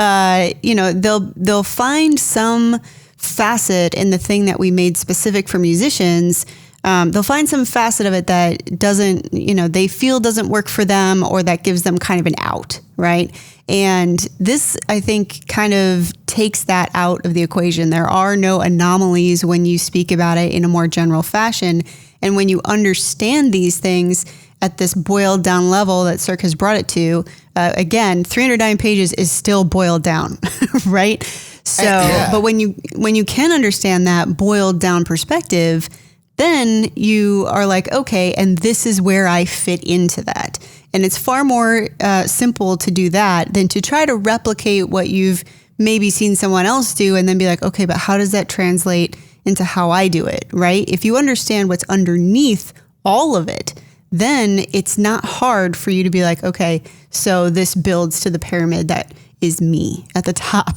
they'll find some facet in the thing that we made specific for musicians. They'll find some facet of it that doesn't, they feel doesn't work for them, or that gives them kind of an out, right? And this, I think, kind of takes that out of the equation. There are no anomalies when you speak about it in a more general fashion. And when you understand these things at this boiled down level that Cirque has brought it to, again, 309 pages is still boiled down, right? So, but when you can understand that boiled down perspective, then you are like, okay, and this is where I fit into that. And it's far more simple to do that than to try to replicate what you've maybe seen someone else do and then be like, okay, but how does that translate into how I do it, right? If you understand what's underneath all of it, then it's not hard for you to be like, okay, so this builds to the pyramid that is me at the top,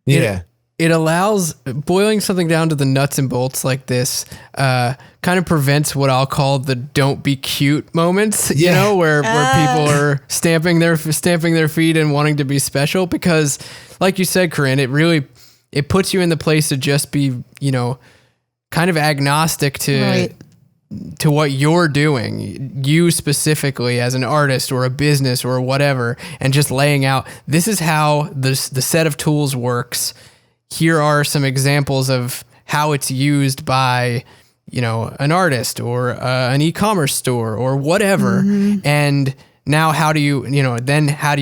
Yeah. It allows boiling something down to the nuts and bolts like this, kind of prevents what I'll call the don't be cute moments, where people are stamping their feet and wanting to be special, because like you said, Corinne, it puts you in the place to just be, kind of agnostic to what you're doing, you specifically as an artist or a business or whatever, and just laying out, this is how the set of tools works. Here are some examples of how it's used by, an artist or an e-commerce store or whatever. Mm-hmm. And now how do you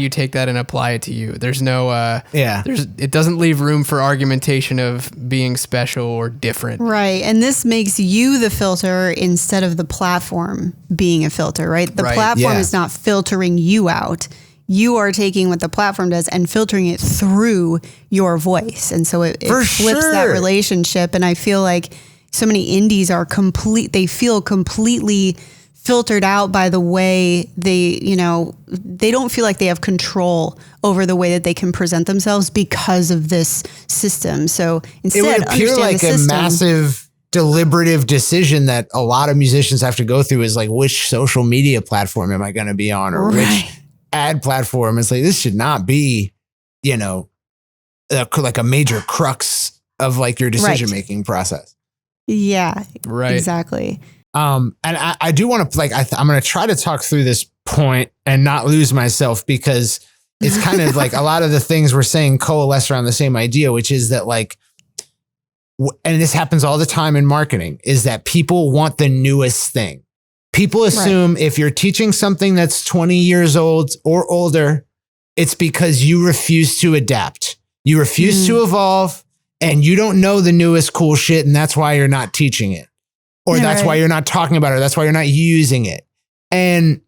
take that and apply it to you? There's no, it doesn't leave room for argumentation of being special or different. Right. And this makes you the filter instead of the platform being a filter, right? The platform is not filtering you out. You are taking what the platform does and filtering it through your voice. And so it flips that relationship. And I feel like so many indies are they feel completely filtered out by the way they don't feel like they have control over the way that they can present themselves because of this system. So instead, it would appear like a massive deliberative decision that a lot of musicians have to go through is like, which social media platform am I going to be on, or which ad platform? It's like, this should not be, like a major crux of like your decision-making process. Yeah, right. Exactly. And I do want to I'm going to try to talk through this point and not lose myself, because it's kind of like a lot of the things we're saying coalesce around the same idea, which is that like, and this happens all the time in marketing, is that people want the newest thing. People assume if you're teaching something that's 20 years old or older, it's because you refuse to adapt. You refuse to evolve, and you don't know the newest cool shit, and that's why you're not teaching it. Or that's why you're not talking about it. Or that's why you're not using it. And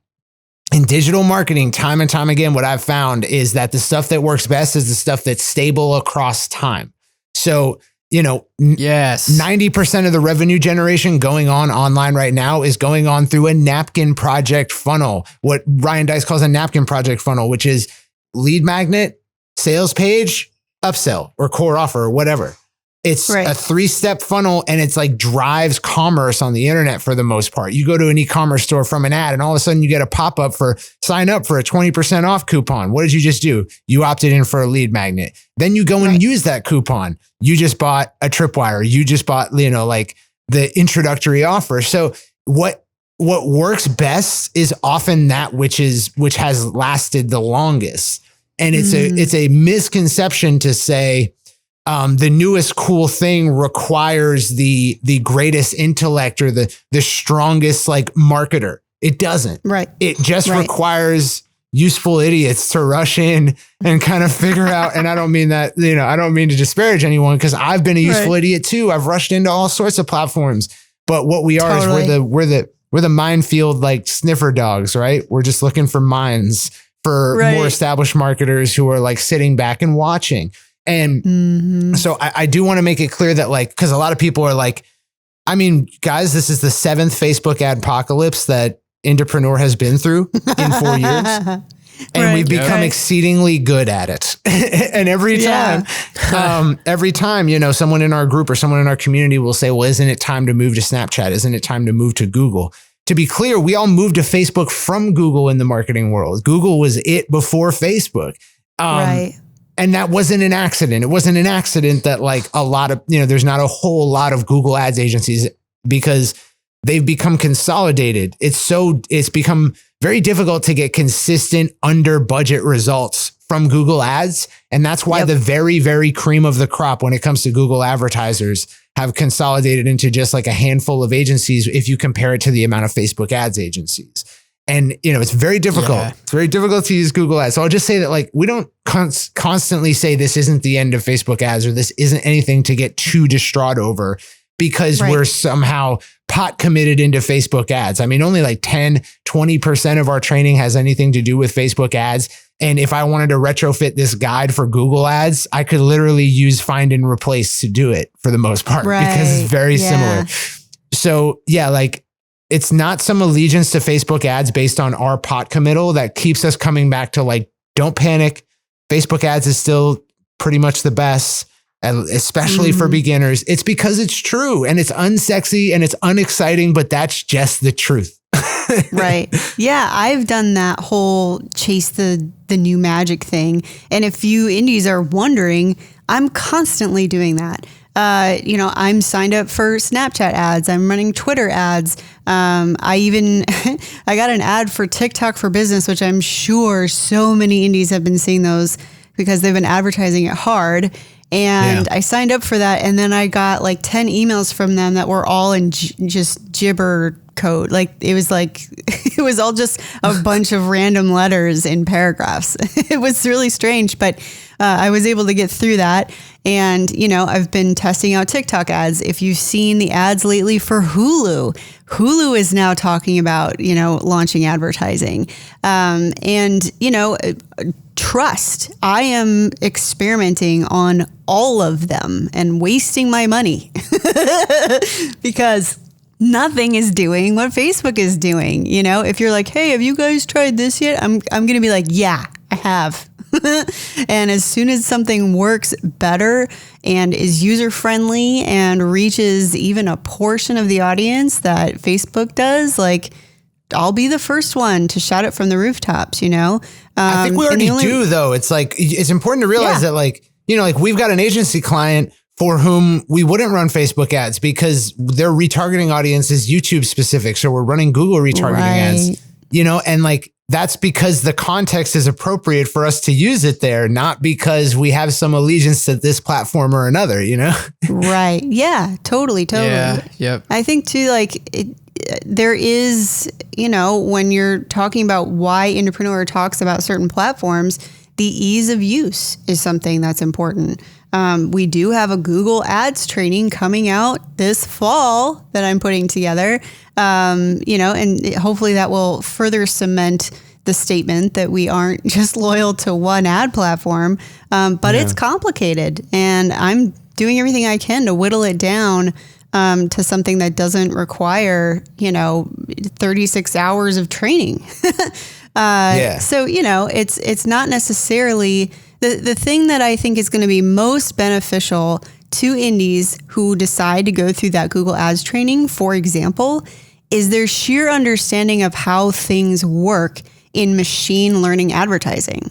in digital marketing, time and time again, what I've found is that the stuff that works best is the stuff that's stable across time. So, 90% of the revenue generation going on online right now is going on through a napkin project funnel. What Ryan Dice calls a napkin project funnel, which is lead magnet, sales page, upsell, or core offer, or whatever. It's a 3-step funnel, and it's like drives commerce on the internet for the most part. You go to an e-commerce store from an ad, and all of a sudden you get a pop-up for sign up for a 20% off coupon. What did you just do? You opted in for a lead magnet. Then you go and use that coupon. You just bought a tripwire. You just bought, like the introductory offer. So what works best is often that which has lasted the longest. And it's a misconception to say, the newest cool thing requires the greatest intellect or the strongest like marketer. It doesn't. Right. It just requires useful idiots to rush in and kind of figure out. And I don't mean that, I don't mean to disparage anyone, because I've been a useful idiot too. I've rushed into all sorts of platforms. But what we are is we're the minefield like sniffer dogs, right? We're just looking for mines for more established marketers who are like sitting back and watching. And so I do want to make it clear that like, because a lot of people are like, I mean, guys, this is the 7th Facebook ad apocalypse that Indepreneur has been through in 4 years. And we've become exceedingly good at it. And every time, someone in our group or someone in our community will say, well, isn't it time to move to Snapchat? Isn't it time to move to Google? To be clear, we all moved to Facebook from Google in the marketing world. Google was it before Facebook. And that wasn't an accident. It wasn't an accident that like a lot of, there's not a whole lot of Google ads agencies, because they've become consolidated. It's become very difficult to get consistent under budget results from Google ads. And that's why the very, very cream of the crop when it comes to Google advertisers have consolidated into just like a handful of agencies if you compare it to the amount of Facebook ads agencies. And, it's very difficult. Yeah. It's very difficult to use Google ads. So I'll just say that like, we don't constantly say this isn't the end of Facebook ads or this isn't anything to get too distraught over, because we're somehow pot committed into Facebook ads. I mean, only like 10, 20% of our training has anything to do with Facebook ads. And if I wanted to retrofit this guide for Google ads, I could literally use find and replace to do it for the most part, because it's very similar. So like, it's not some allegiance to Facebook ads based on our pot committal that keeps us coming back to like, don't panic. Facebook ads is still pretty much the best, especially for beginners. It's because it's true and it's unsexy and it's unexciting, but that's just the truth. Right. Yeah. I've done that whole chase the new magic thing. And if you indies are wondering, I'm constantly doing that. I'm signed up for Snapchat ads. I'm running Twitter ads. I got an ad for TikTok for Business, which I'm sure so many indies have been seeing those because they've been advertising it hard. And I signed up for that. And then I got like 10 emails from them that were all in just gibber code. Like it was all just a bunch of random letters in paragraphs. It was really strange, but I was able to get through that. And, I've been testing out TikTok ads. If you've seen the ads lately for Hulu is now talking about, launching advertising. Trust. I am experimenting on all of them and wasting my money because nothing is doing what Facebook is doing. If you're like, hey, have you guys tried this yet? I'm going to be like, yeah, I have. And as soon as something works better and is user-friendly and reaches even a portion of the audience that Facebook does, like, I'll be the first one to shout it from the rooftops, I think we already do, though. It's like, it's important to realize that like we've got an agency client for whom we wouldn't run Facebook ads because their retargeting audience is YouTube specific. So we're running Google retargeting ads, and like, that's because the context is appropriate for us to use it there, not because we have some allegiance to this platform or another, Right. Yeah, totally. Yeah. Yep. I think too, like there is, when you're talking about why Indepreneur talks about certain platforms, the ease of use is something that's important. We do have a Google Ads training coming out this fall that I'm putting together, and hopefully that will further cement the statement that we aren't just loyal to one ad platform, but it's complicated. And I'm doing everything I can to whittle it down to something that doesn't require, 36 hours of training. So, it's not necessarily the thing that I think is going to be most beneficial to indies who decide to go through that Google Ads training, for example, is their sheer understanding of how things work in machine learning advertising,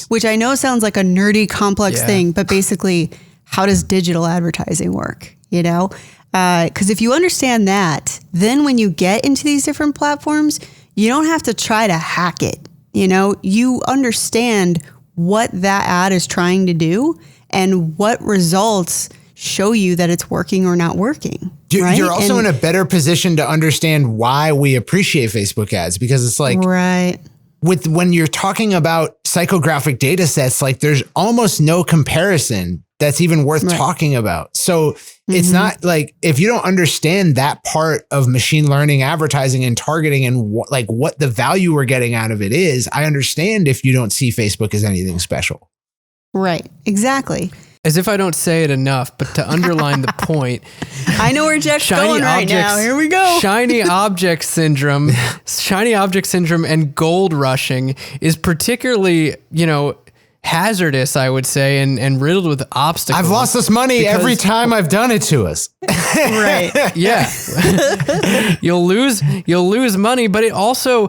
which I know sounds like a nerdy, complex thing, but basically, how does digital advertising work? Because if you understand that, then when you get into these different platforms, you don't have to try to hack it. You understand what that ad is trying to do. and what results show you that it's working or not working. Right? You're also in a better position to understand why we appreciate Facebook ads, because it's like, right. When you're talking about psychographic data sets, like there's almost no comparison that's even worth talking about. So it's not like, if you don't understand that part of machine learning, advertising and targeting and what the value we're getting out of it is, I understand if you don't see Facebook as anything special. Right. Exactly. As if I don't say it enough, but to underline the point. I know where Jeff's going right now. Here we go. Shiny object syndrome and gold rushing is particularly, hazardous, I would say, and riddled with obstacles. I've lost this money every time I've done it to us. Right. Yeah. You'll lose money, but it also,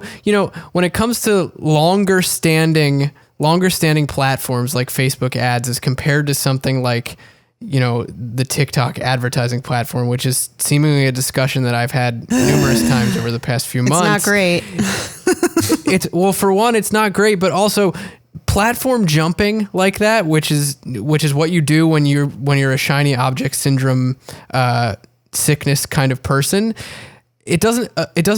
when it comes to longer standing platforms like Facebook ads as compared to something like, the TikTok advertising platform, which is seemingly a discussion that I've had numerous times over the past few months. It's not great. For one, it's not great, but also platform jumping like that, which is what you do when you're a shiny object syndrome sickness kind of person. It doesn't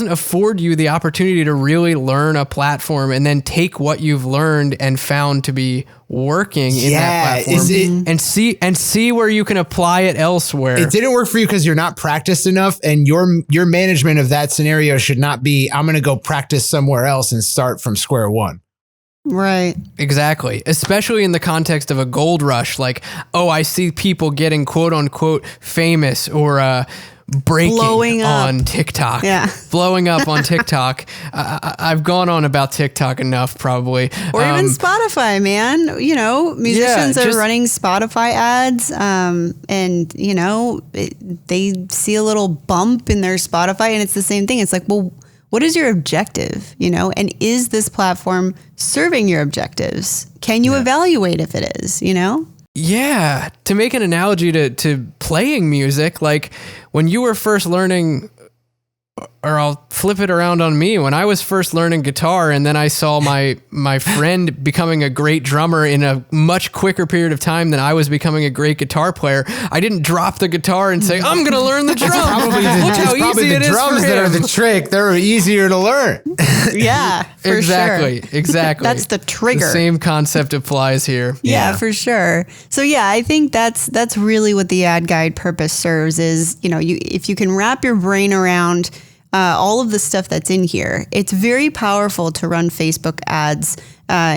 afford you the opportunity to really learn a platform and then take what you've learned and found to be working in that platform and see where you can apply it elsewhere. It didn't work for you because you're not practiced enough, and your management of that scenario should not be, I'm going to go practice somewhere else and start from square one. Right. Exactly. Especially in the context of a gold rush, like, I see people getting quote unquote famous or blowing up on TikTok. Yeah. Blowing up on TikTok. I've gone on about TikTok enough, probably. Or even Spotify, man. Musicians are running Spotify ads, and they see a little bump in their Spotify, and it's the same thing. It's like, well, what is your objective? And is this platform serving your objectives? Can you evaluate if it is? Yeah. To make an analogy to playing music, like when you were first learning, or I'll flip it around on me, when I was first learning guitar and then I saw my friend becoming a great drummer in a much quicker period of time than I was becoming a great guitar player, I didn't drop the guitar and say, I'm going to learn the drums. Look how easy it is for drums him. that are the trick. They're easier to learn. Yeah, for Exactly. That's the trigger. The same concept applies here. Yeah, for sure. So yeah, I think that's really what the ad guide purpose serves is, if you can wrap your brain around all of the stuff that's in here, it's very powerful to run Facebook ads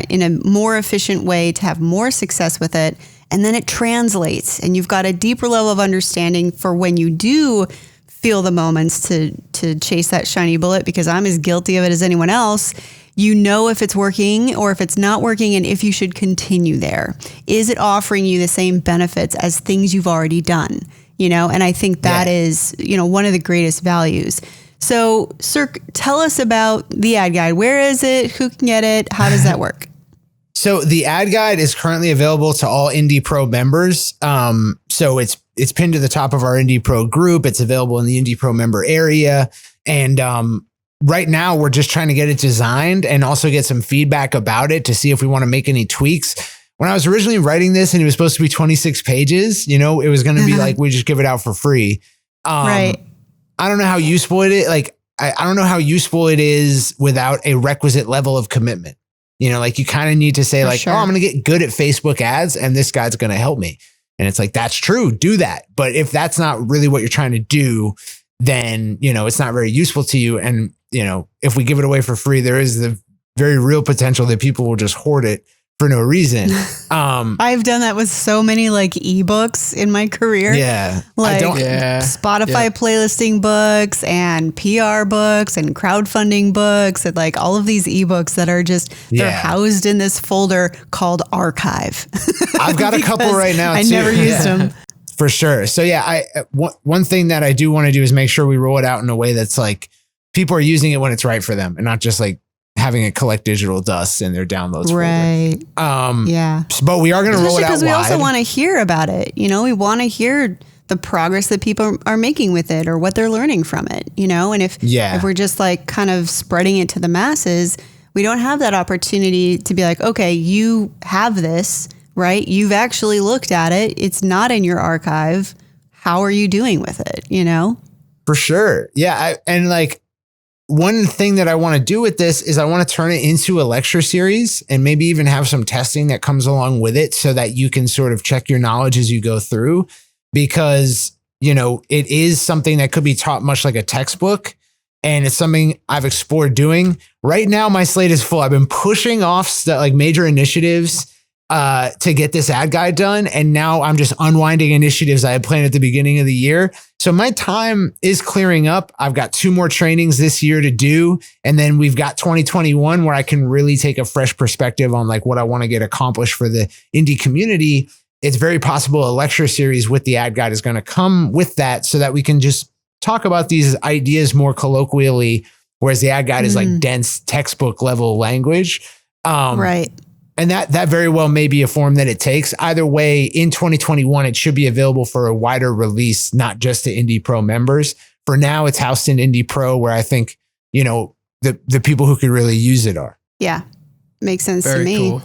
in a more efficient way, to have more success with it. And then it translates, and you've got a deeper level of understanding for when you do feel the moments to chase that shiny bullet, because I'm as guilty of it as anyone else. If it's working or if it's not working, and if you should continue there. Is it offering you the same benefits as things you've already done? And I think that is, one of the greatest values. So, Sir, tell us about the ad guide. Where is it? Who can get it? How does that work? So the ad guide is currently available to all Indie Pro members. So it's pinned to the top of our Indie Pro group. It's available in the Indie Pro member area. And right now we're just trying to get it designed and also get some feedback about it to see if we want to make any tweaks. When I was originally writing this and it was supposed to be 26 pages, it was going to be like, we just give it out for free. Right. I don't know how useful it is. Like, I don't know how useful it is without a requisite level of commitment. You kind of need to say I'm going to get good at Facebook ads and this guy's going to help me. And it's like, that's true. Do that. But if that's not really what you're trying to do, then, it's not very useful to you. And, if we give it away for free, there is the very real potential that people will just hoard it for no reason. I've done that with so many ebooks in my career. Yeah. Spotify playlisting books and PR books and crowdfunding books and all of these ebooks that are they're housed in this folder called archive. I've got a couple right now too. I never used them. For sure. So one thing that I do want to do is make sure we roll it out in a way that's people are using it when it's right for them and not just having it collect digital dust in their downloads right folder. Yeah. But we are going to roll it out because we wide. also want to hear about it. We want to hear the progress that people are making with it or what they're learning from it, and if we're just kind of spreading it to the masses, we don't have that opportunity to be okay, you have this, right? You've actually looked at it. It's not in your archive. How are you doing with it? You know? For sure. Yeah. And like, one thing that I want to do with this is I want to turn it into a lecture series and maybe even have some testing that comes along with it so that you can sort of check your knowledge as you go through, because, you know, it is something that could be taught much like a textbook, and it's something I've explored doing. Right now, my slate is full. I've been pushing off like major initiatives to get this ad guide done. And now I'm just unwinding initiatives I had planned at the beginning of the year. So my time is clearing up. I've got 2 more trainings this year to do. And then we've got 2021 where I can really take a fresh perspective on like what I want to get accomplished for the indie community. It's very possible a lecture series with the ad guide is going to come with that so that we can just talk about these ideas more colloquially, whereas the ad guide is like dense textbook level language. Right. And that very well may be a form that it takes. Either way, in 2021, it should be available for a wider release, not just to Indie Pro members. For now, it's housed in Indie Pro, where I think, you know, the people who could really use it are. Yeah. Makes sense Very to me. cool.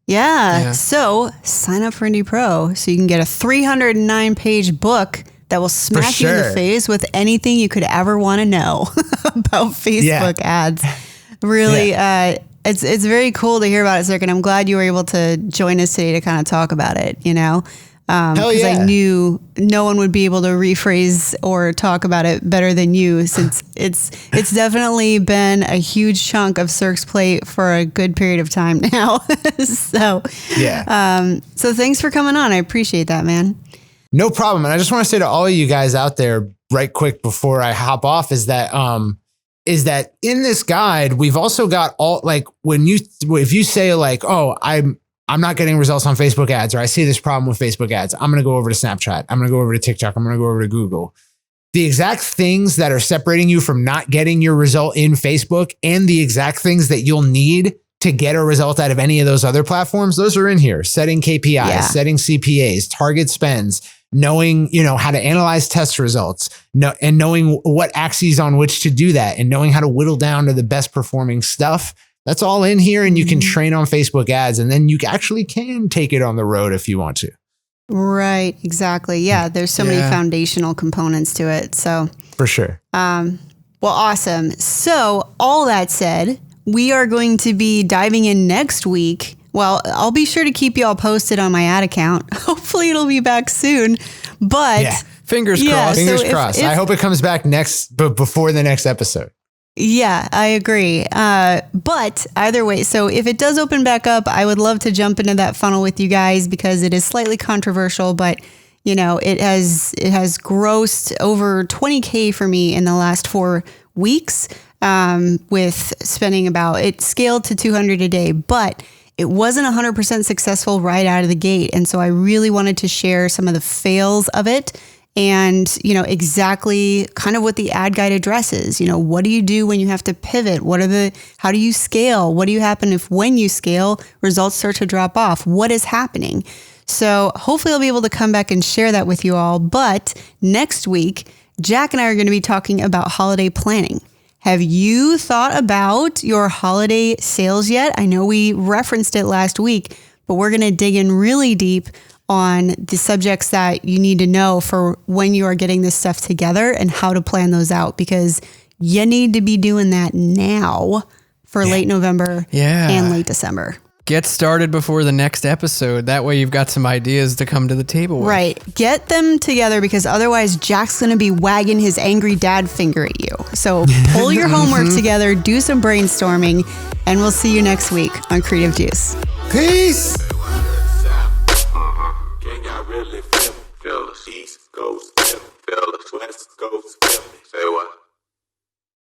Yeah. So sign up for Indie Pro so you can get a 309-page book that will smack you in the face with anything you could ever want to know about Facebook ads. Really, It's very cool to hear about it, Cirque, and I'm glad you were able to join us today to kind of talk about it, you know? Because I knew no one would be able to rephrase or talk about it better than you, since it's definitely been a huge chunk of Cirque's plate for a good period of time now. So thanks for coming on. I appreciate that, man. No problem. And I just want to say to all of you guys out there right quick before I hop off is that in this guide, we've also got all, like, if you say like, oh, I'm not getting results on Facebook ads, or I see this problem with Facebook ads, I'm going to go over to Snapchat. I'm going to go over to TikTok. I'm going to go over to Google. The exact things that are separating you from not getting your result in Facebook and the exact things that you'll need to get a result out of any of those other platforms, those are in here. Setting KPIs, setting CPAs, target spends, knowing, you know, how to analyze test results, and knowing what axes on which to do that, and knowing how to whittle down to the best performing stuff. That's all in here, and you can train on Facebook ads, and then you actually can take it on the road if you want to. Right. Exactly. Yeah. There's so many foundational components to it. So for sure. Well, awesome. So all that said, we are going to be diving in next week. Well, I'll be sure to keep you all posted on my ad account. Hopefully it'll be back soon, but fingers crossed. Fingers crossed. I hope it comes back before the next episode. Yeah, I agree. But either way, so if it does open back up, I would love to jump into that funnel with you guys, because it is slightly controversial, but you know, it has grossed over 20K for me in the last 4 weeks, with spending it scaled to 200 a day, but it wasn't 100% successful right out of the gate. And so I really wanted to share some of the fails of it, and, you know, exactly kind of what the ad guide addresses. You know, what do you do when you have to pivot? How do you scale? What do you happen when you scale, results start to drop off? What is happening? So hopefully I'll be able to come back and share that with you all. But next week, Jack and I are going to be talking about holiday planning. Have you thought about your holiday sales yet? I know we referenced it last week, but we're going to dig in really deep on the subjects that you need to know for when you are getting this stuff together and how to plan those out, because you need to be doing that now for late November and late December. Get started before the next episode. That way you've got some ideas to come to the table with. Right. Get them together, because otherwise Jack's going to be wagging his angry dad finger at you. So pull your homework together, do some brainstorming, and we'll see you next week on Creative Juice. Peace. Can y'all really feel us? East Coast, feel us, West Coast.